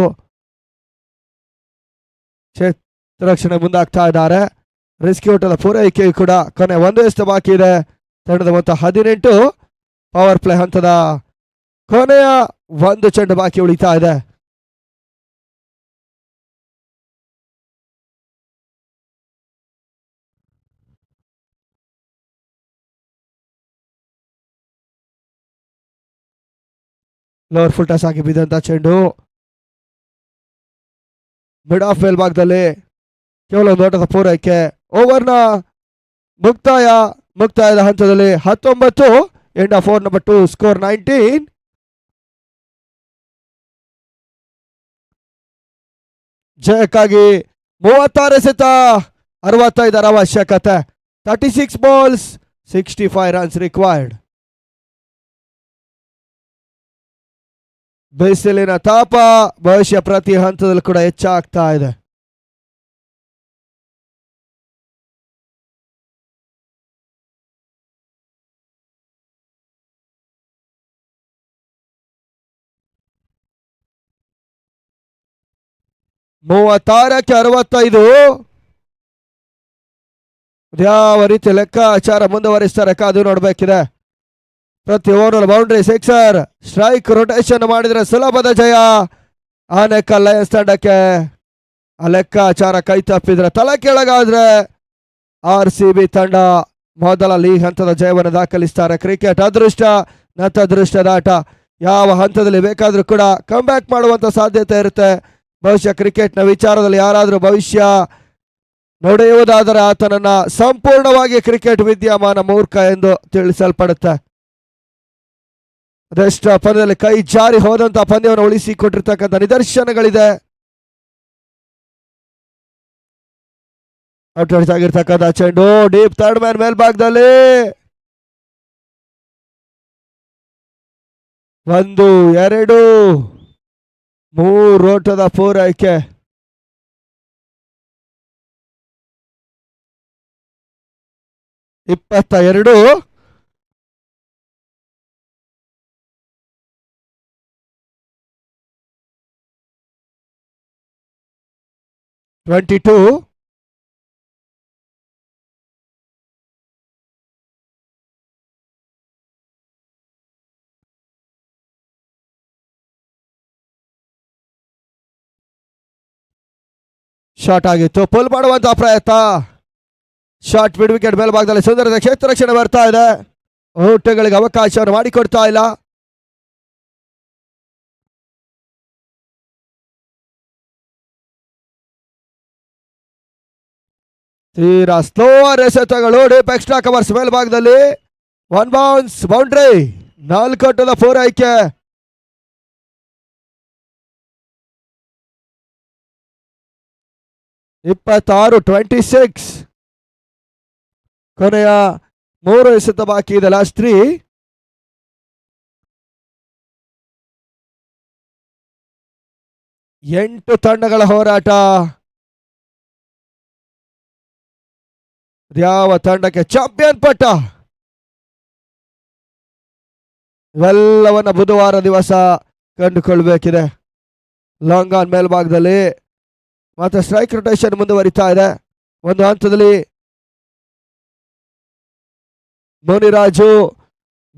ಕ್ಷೇತ್ರರಕ್ಷಣೆ ಮುಂದಾಗ್ತಾ ಇದ್ದಾರೆ. ರೆಸ್ಕ್ಯೂ ಔಟದ ಪೂರೈಕೆ ಕೂಡ ಕೊನೆ 1 ಎಸೆತ ಬಾಕಿ ಇದೆ. ತಂಡದ ಮೊತ್ತ 18. ಪವರ್ ಪ್ಲೇ ಹಂತದ ಕೊನೆಯ 1 ಚೆಂಡು ಬಾಕಿ ಉಳಿತಾ ಇದೆ. ಲೋವರ್ ಫುಲ್ ಟಾಸ್ ಆಗಿ ಬಿದ್ದಂತ ಚೆಂಡು ಮಿಡ್ ಆಫ್ ಮೇಲ್ಭಾಗದಲ್ಲಿ ಕೇವಲ ಒಂದು ಓಟದ ಪೂರೈಕೆ. ಓವರ್ನ ಮುಕ್ತಾಯದ ಹಂತದಲ್ಲಿ 19. End of over number 2, score 19. ಜಯಕ್ಕಾಗಿ 36 ಎಸೆತ, 65 ಅವಶ್ಯಕತೆ. 36 ಬಾಲ್ಸ್, 65 ರನ್ಸ್ ರಿಕ್ವೈರ್ಡ್. ಬಿಸಿಲಿನ ತಾಪ ಭವಿಷ್ಯ ಪ್ರತಿ ಹಂತದಲ್ಲಿ ಕೂಡ ಹೆಚ್ಚಾಗ್ತಾ ಇದೆ. ಮೂವತ್ತಾರಕ್ಕೆ 65. ಯಾವ ರೀತಿ ಲೆಕ್ಕಾಚಾರ ಮುಂದುವರಿಸ್ತಾರೆ ಕಾದು ನೋಡ್ಬೇಕಿದೆ. ಪ್ರತಿ over boundary, sixer, strike, rotation ಮಾಡಿದ್ರೆ ಸುಲಭದ ಜಯ ಆನೇಕಲ್ ಲಯನ್ಸ್ ತಂಡಕ್ಕೆ. ಆ ಲೆಕ್ಕಾಚಾರ ಕೈ ತಪ್ಪಿದ್ರೆ, ತಲೆ ಕೆಳಗಾದ್ರೆ RCB ತಂಡ ಮೊದಲ ಲೀಗ್ ಹಂತದ ಜಯವನ್ನು ದಾಖಲಿಸ್ತಾರೆ. ಕ್ರಿಕೆಟ್ ಅದೃಷ್ಟ ನತದೃಷ್ಟದ ಆಟ. ಯಾವ ಹಂತದಲ್ಲಿ ಬೇಕಾದ್ರೂ ಕೂಡ ಕಮ್ ಬ್ಯಾಕ್ ಮಾಡುವಂತ ಸಾಧ್ಯತೆ ಇರುತ್ತೆ. ಬಹುಶಃ ಕ್ರಿಕೆಟ್ನ ವಿಚಾರದಲ್ಲಿ ಯಾರಾದರೂ ಭವಿಷ್ಯ ನೋಡೆಯುವುದಾದರೆ ಆತನನ್ನ ಸಂಪೂರ್ಣವಾಗಿ ಕ್ರಿಕೆಟ್ ವಿದ್ಯಮಾನ ಮೂರ್ಖ ಎಂದು ತಿಳಿಸಲ್ಪಡುತ್ತೆ. ಅದೆಷ್ಟ ಪಂದ್ಯದಲ್ಲಿ ಕೈ ಜಾರಿ ಹೋದಂತ ಪಂದ್ಯವನ್ನು ಉಳಿಸಿಕೊಟ್ಟಿರ್ತಕ್ಕಂಥ ನಿದರ್ಶನಗಳಿದೆ. ಔಟ್ ಆಗಿರ್ತಕ್ಕಂಥ ಚೆಂಡು ಡೀಪ್ ಥರ್ಡ್ ಮ್ಯಾನ್ ಮೇಲ್ಭಾಗದಲ್ಲಿ 1, 2, 3 ಓಟದ ಪೂರೈಕೆ. ಇಪ್ಪತ್ತ 22. ಶಾಟ್ ಆಗಿತ್ತು, ಪುಲ್ ಮಾಡುವಂತಹ ಪ್ರಯತ್ನ. ಶಾಟ್ ಮಿಡ್ ವಿಕೆಟ್ ಮೇಲ್ಭಾಗದಲ್ಲಿ ಸುಂದರದ ಕ್ಷೇತ್ರ ರಕ್ಷಣೆ ಬರ್ತಾ ಇದೆ. ಓಟಗಳಿಗೆ ಅವಕಾಶವನ್ನು ಮಾಡಿಕೊಡ್ತಾ ಇಲ್ಲ. ತೀರಾ ಸ್ಲೋ ಎಸೆತಗಳು ಡೀಪ್ ಎಕ್ಸ್ಟ್ರಾ ಕವರ್ಸ್ ಮೇಲ್ಭಾಗದಲ್ಲಿ 1 ಬೌನ್ಸ್ ಬೌಂಡ್ರಿ 4 ಅಂಕದ ಪೂರೈಕೆ. ಇಪ್ಪತ್ತಾರು 26. ಕೊನೆಯ 3 ಎಸೆತ ಬಾಕಿ ಇದೆ. ಲಾಸ್ಟ್ 3. ಎಂಟು ತಂಡಗಳ ಹೋರಾಟ. ಯಾವ ತಂಡಕ್ಕೆ ಚಾಂಪಿಯನ್ ಪಟ್ಟ ಇವೆಲ್ಲವನ್ನ ಬುಧವಾರ ದಿವಸ ಕಂಡುಕೊಳ್ಬೇಕಿದೆ. ಲಾಂಗ್ ಆನ್ ಮೇಲ್ಭಾಗದಲ್ಲಿ ಮತ್ತೆ ಸ್ಟ್ರೈಕ್ ರೊಟೇಷನ್ ಮುಂದುವರಿತಾ ಇದೆ. ಒಂದು ಹಂತದಲ್ಲಿ ಮುನಿರಾಜು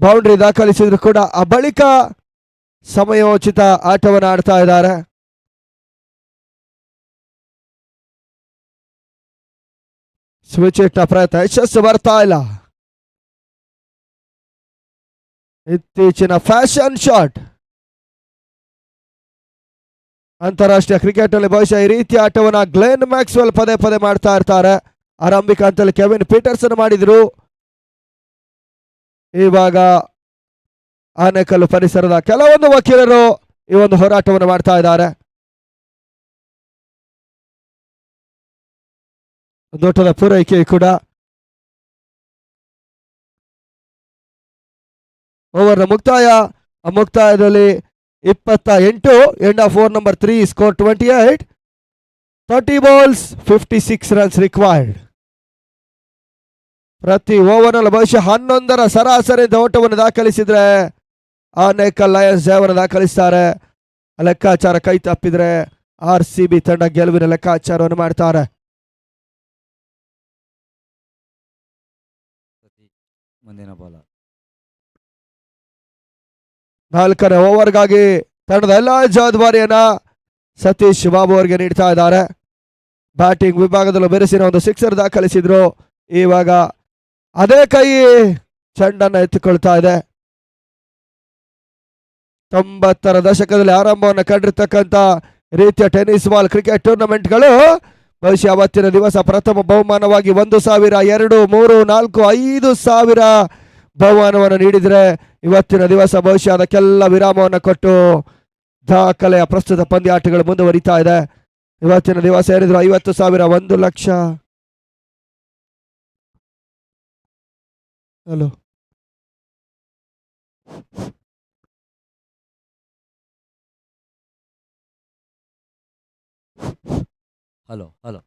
ಬೌಂಡ್ರಿ ದಾಖಲಿಸಿದ್ರು ಕೂಡ ಆ ಬಳಿಕ ಸಮಯೋಚಿತ ಆಟವನ್ನು ಆಡ್ತಾ ಇದ್ದಾರೆ. ಸ್ವಿಚ್ ಇಟ್ನ ಪ್ರಯತ್ನ ಯಶಸ್ಸು ಬರ್ತಾ ಇಲ್ಲ. ಇತ್ತೀಚಿನ ಫ್ಯಾಷನ್ ಶಾಟ್ ಅಂತಾರಾಷ್ಟ್ರೀಯ ಕ್ರಿಕೆಟ್ ನಲ್ಲಿ ಬಹುಶಃ ಈ ರೀತಿಯ ಆಟವನ್ನ ಗ್ಲೆನ್ ಮ್ಯಾಕ್ಸ್ವೆಲ್ ಪದೇ ಪದೇ ಮಾಡ್ತಾ ಇರ್ತಾರೆ. ಆರಂಭಿಕ ಹಂತದಲ್ಲಿ ಕೆವಿನ್ ಪೀಟರ್ಸನ್ ಮಾಡಿದ್ರು. ಇವಾಗ ಆನೆಕಲ್ಲು ಪರಿಸರದ ಕೆಲವೊಂದು ವಕೀಲರು ಈ ಒಂದು ಹೋರಾಟವನ್ನು ಮಾಡ್ತಾ ಇದ್ದಾರೆ. ನೋಟದ ಪೂರೈಕೆ ಕೂಡ ಓವರ್ನ ಮುಕ್ತಾಯ. ಆ ಮುಕ್ತಾಯದಲ್ಲಿ 28. End of over number 3 score 28. 30 balls 56 runs required. ಪ್ರತಿ ಓವರ್ನಲ್ಲಿ ಬಹುಶಃ 11ರ ಸರಾಸರಿಯಿಂದ ಓಟವನ್ನು ದಾಖಲಿಸಿದ್ರೆ ಆನೇಕಲ್ ಲಯನ್ಸ್ ಜಯವನ್ನು ದಾಖಲಿಸ್ತಾರೆ. ಲೆಕ್ಕಾಚಾರ ಕೈ ತಪ್ಪಿದ್ರೆ RCB ತಂಡ ಗೆಲುವಿನ ಲೆಕ್ಕಾಚಾರವನ್ನು ಮಾಡ್ತಾರೆ. ಮುಂದಿನ ಬಾಲ 4ನೇ ಓವರ್ಗಾಗಿ ತಂಡದ ಎಲ್ಲ ಜವಾಬ್ದಾರಿಯನ್ನ ಸತೀಶ್ ಬಾಬು ಅವರಿಗೆ ನೀಡ್ತಾ ಇದ್ದಾರೆ. ಬ್ಯಾಟಿಂಗ್ ವಿಭಾಗದಲ್ಲೂ ಬೆರೆಸಿನ ಒಂದು ಸಿಕ್ಸರ್ ದಾಖಲಿಸಿದ್ರು. ಇವಾಗ ಅದೇ ಕೈ ಚೆಂಡನ್ನು ಎತ್ತಿಕೊಳ್ತಾ ಇದೆ. 90ರ ದಶಕದಲ್ಲಿ ಆರಂಭವನ್ನು ಕಂಡಿರ್ತಕ್ಕಂಥ ರೀತಿಯ ಟೆನ್ನಿಸ್ ಬಾಲ್ ಕ್ರಿಕೆಟ್ ಟೂರ್ನಮೆಂಟ್ಗಳು ಬಹುಶಃ ಅವತ್ತಿನ ದಿವಸ ಪ್ರಥಮ ಬಹುಮಾನವಾಗಿ 1,000, 2, 3, 4, 5,000 ಬಹುಮಾನವನ್ನು ನೀಡಿದರೆ ಇವತ್ತಿನ ದಿವಸ ಬಹುಶಃ ಅದಕ್ಕೆಲ್ಲ ವಿರಾಮವನ್ನು ಕೊಟ್ಟು ದಾಖಲೆಯ ಪ್ರಸ್ತುತ ಪಂದ್ಯಾಟಗಳು ಮುಂದುವರಿತಾ ಇದೆ. ಇವತ್ತಿನ ದಿವಸ ಏನಿದ್ರು 50,000, 1 lakh. Hello hello hello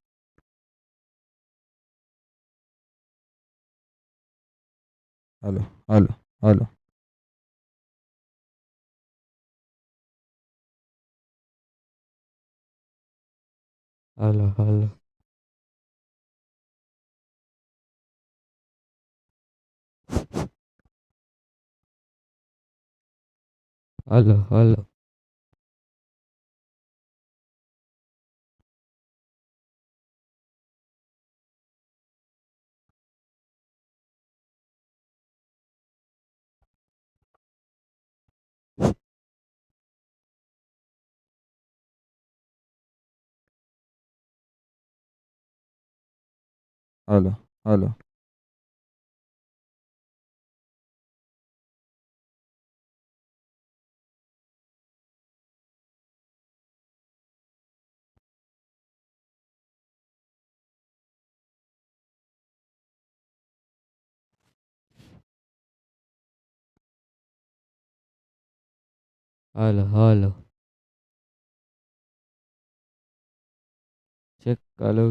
hello hello hello hello hello hello hello hello hello hello hello check hello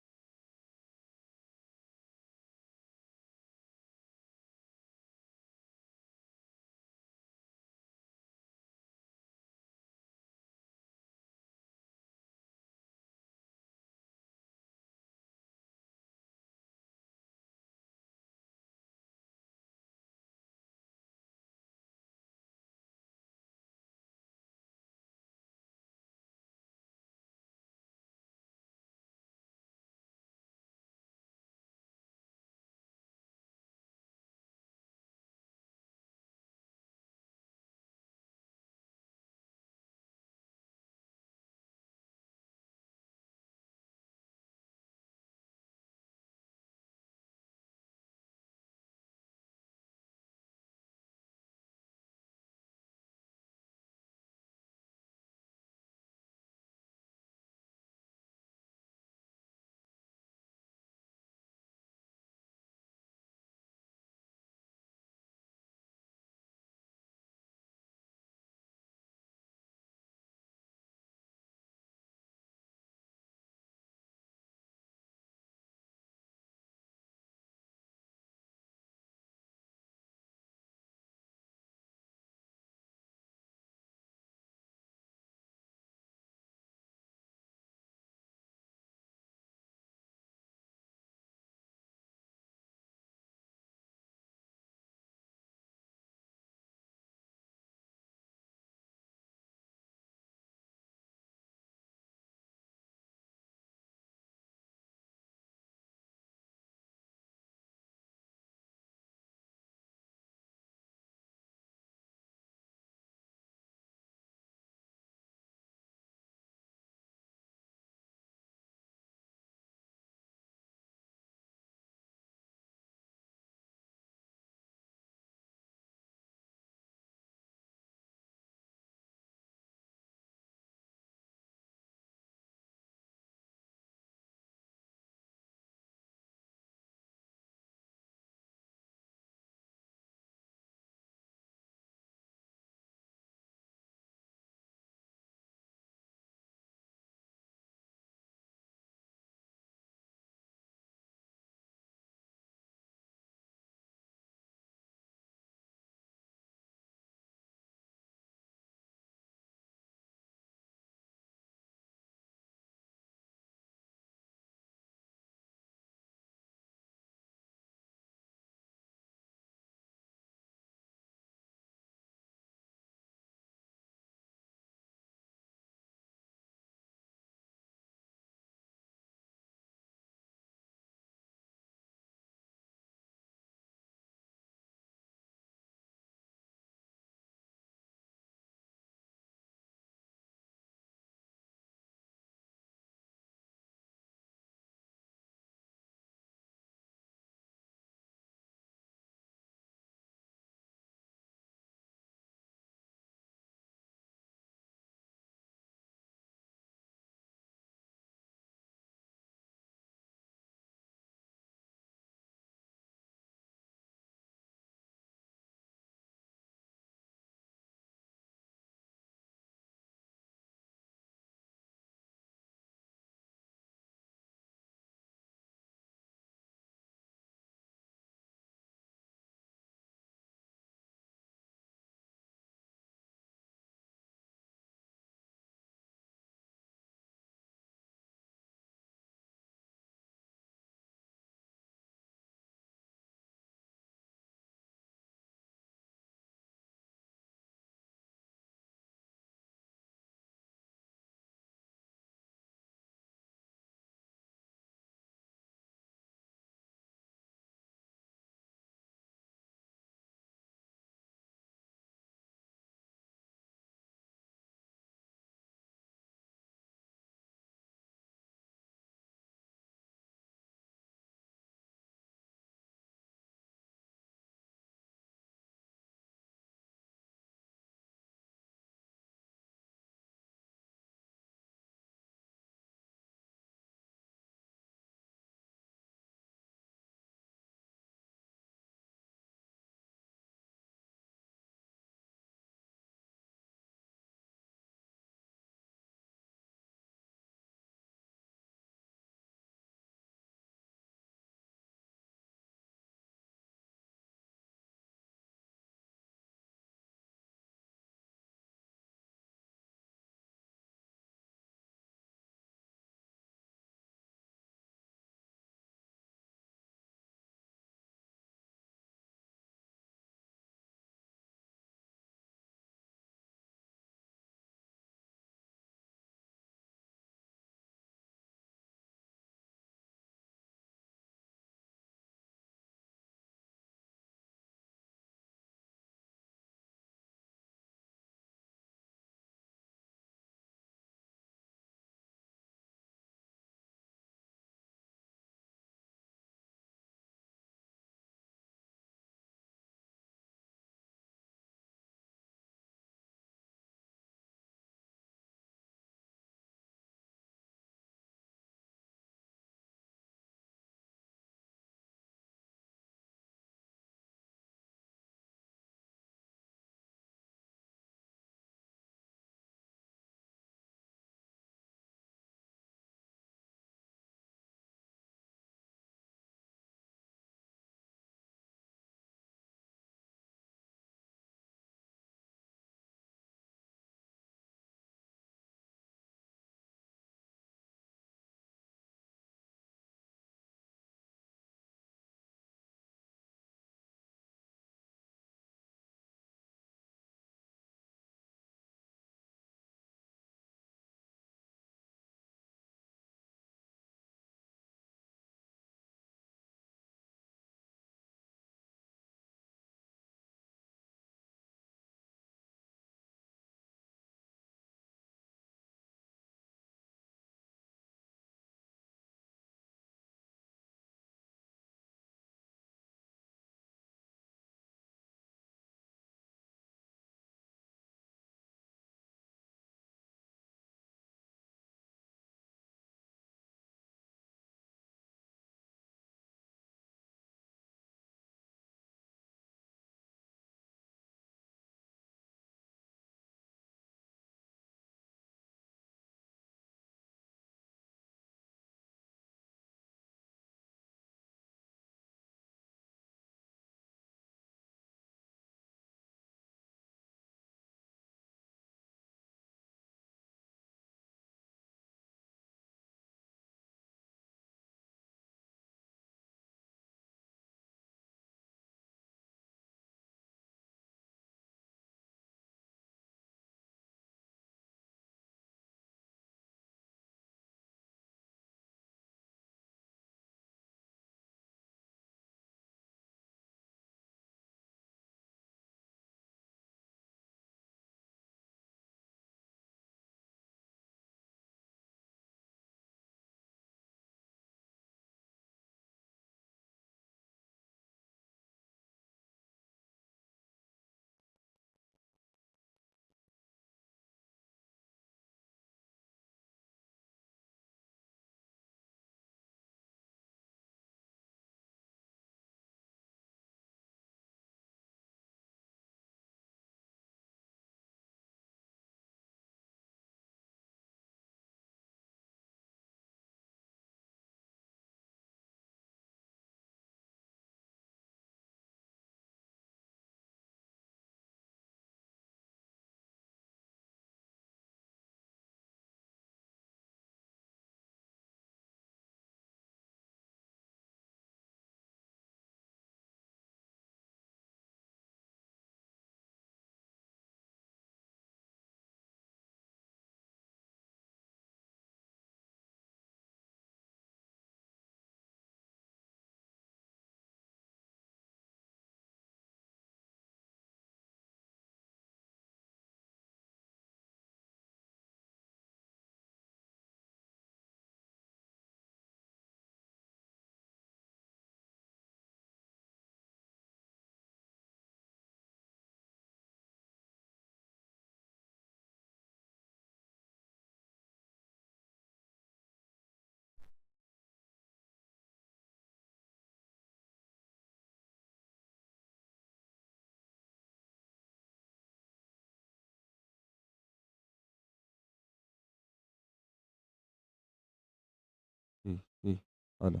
hello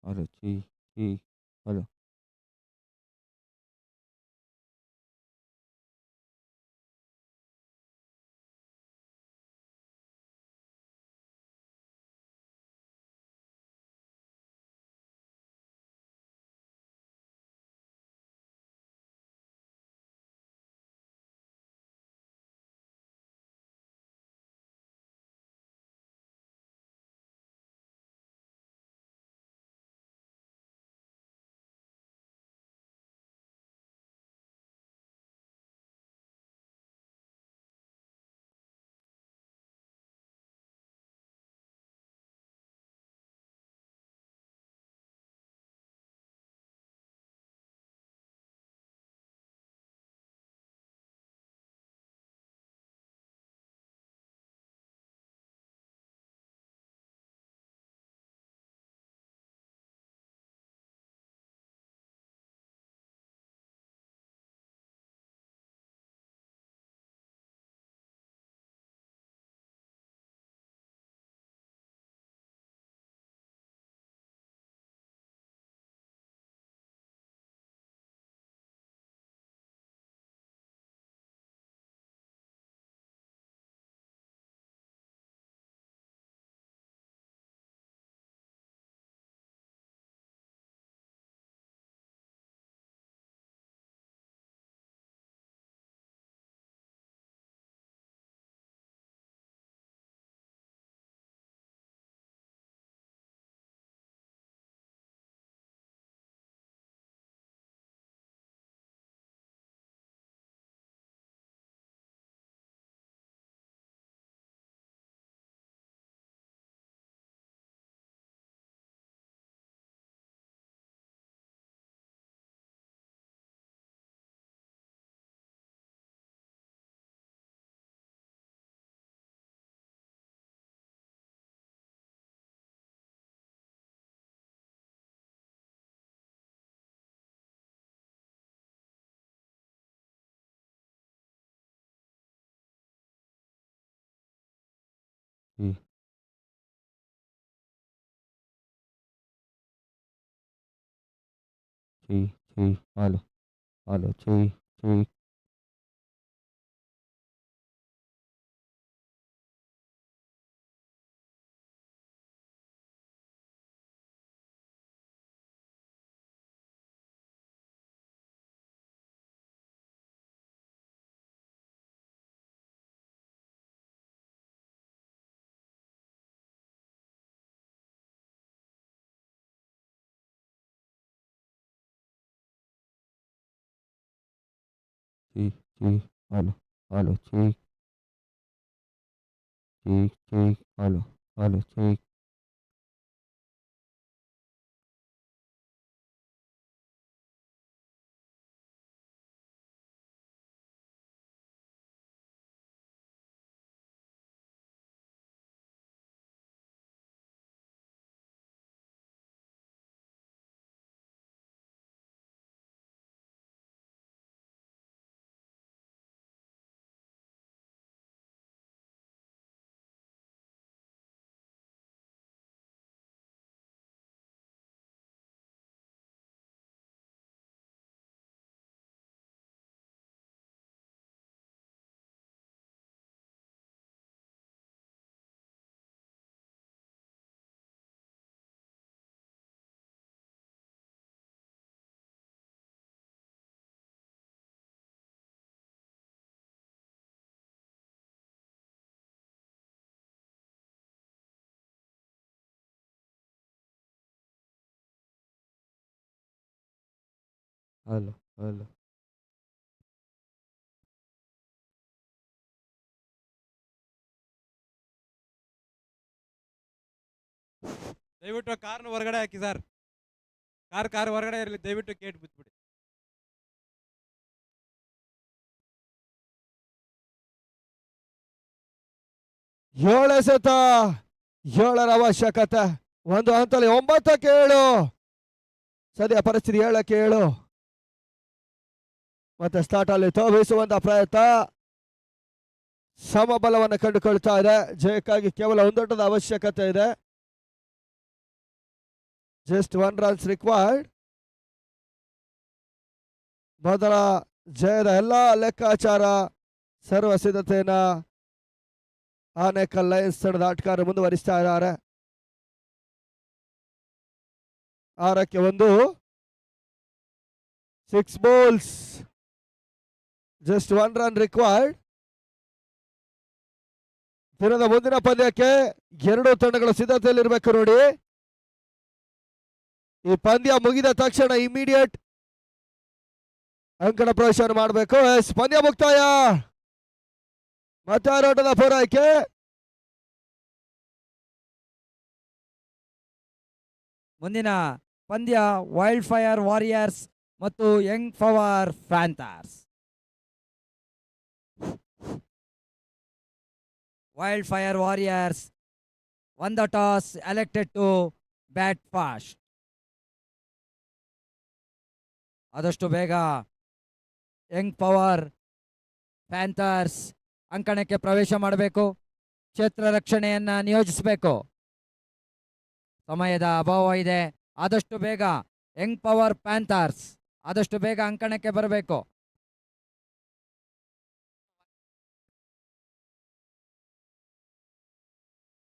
hello ಚೀ ಹಲೋ ಚೀ ಹಲೋ ಹಲೋ ಚೀ ಹಲೋ ಹಲೋ ಚೀ ಹಲೋ ಹಲೋ ಚೀ ಹಲೋ ಹಲೋ ದಯವಿಟ್ಟು ಕಾರ್ನ ಹೊರಗಡೆ ಹಾಕಿ ಸರ್. ಕಾರ್ ಹೊರಗಡೆ ಇರಲಿ, ದಯವಿಟ್ಟು ಗೇಟ್ ಬಿಟ್ಬಿಡಿ. ಏಳೆಸೆತ 7ರ ಅವಶ್ಯಕತೆ. ಒಂದು ಹಂತದಲ್ಲಿ 9ಕ್ಕೆ 7. ಸದ್ಯ ಪರಿಸ್ಥಿತಿ 7ಕ್ಕೆ 7. ಮತ್ತೆ ಸ್ಟಾರ್ಟ್ ಅಲ್ಲಿ ತೋರಿಸುವಂತ ಪ್ರಯತ್ನ ಸಮಬಲವನ್ನು ಕಂಡುಕೊಳ್ತಾ ಇದೆ. ಜಯಕ್ಕಾಗಿ ಕೇವಲ 1 ಓಟದ ಅವಶ್ಯಕತೆ ಇದೆ. Just 1 runs required. ಮೊದಲ ಜಯದ ಎಲ್ಲ ಲೆಕ್ಕಾಚಾರ ಸರ್ವ ಸಿದ್ಧತೆಯನ್ನ ಆನೇಕಲ್ ಲಯನ್ಸ್ ತಂಡದ ಆಟಗಾರರು ಮುಂದುವರಿಸ್ತಾ ಇದ್ದಾರೆ. 6ಕ್ಕೆ 1, 6 balls, ಜಸ್ಟ್ 1 run ರಿಕ್ವೈರ್ಡ್. ದಿನದ ಮುಂದಿನ ಪಂದ್ಯಕ್ಕೆ ಎರಡು ತಂಡಗಳ ಸಿದ್ಧತೆಯಲ್ಲಿರ್ಬೇಕು ನೋಡಿ. ಈ ಪಂದ್ಯ ಮುಗಿದ ತಕ್ಷಣ ಇಮಿಡಿಯೇಟ್ ಅಂಕಣ ಪ್ರವೇಶ ಮಾಡಬೇಕು. ಪಂದ್ಯ ಮುಕ್ತಾಯ. ಮತ್ತೆ ಆಟದ ಪೂರೈಕೆ. ಮುಂದಿನ ಪಂದ್ಯ ವೈಲ್ಡ್ ಫೈರ್ ವಾರಿಯರ್ಸ್ ಮತ್ತು young power panthers. Wild fire warriors won the toss, elected to bat fast. ಆದಷ್ಟು ಬೇಗ ಯಂಗ್ ಪವರ್ ಫ್ಯಾಂಥರ್ಸ್ ಅಂಕಣಕ್ಕೆ ಪ್ರವೇಶ ಮಾಡಬೇಕು. ಕ್ಷೇತ್ರ ರಕ್ಷಣೆಯನ್ನ ನಿಯೋಜಿಸಬೇಕು. ಸಮಯದ ಅಭಾವ ಇದೆ. ಆದಷ್ಟು ಬೇಗ ಯಂಗ್ ಪವರ್ ಫ್ಯಾಂಥರ್ಸ್ ಆದಷ್ಟು ಬೇಗ ಅಂಕಣಕ್ಕೆ ಬರಬೇಕು.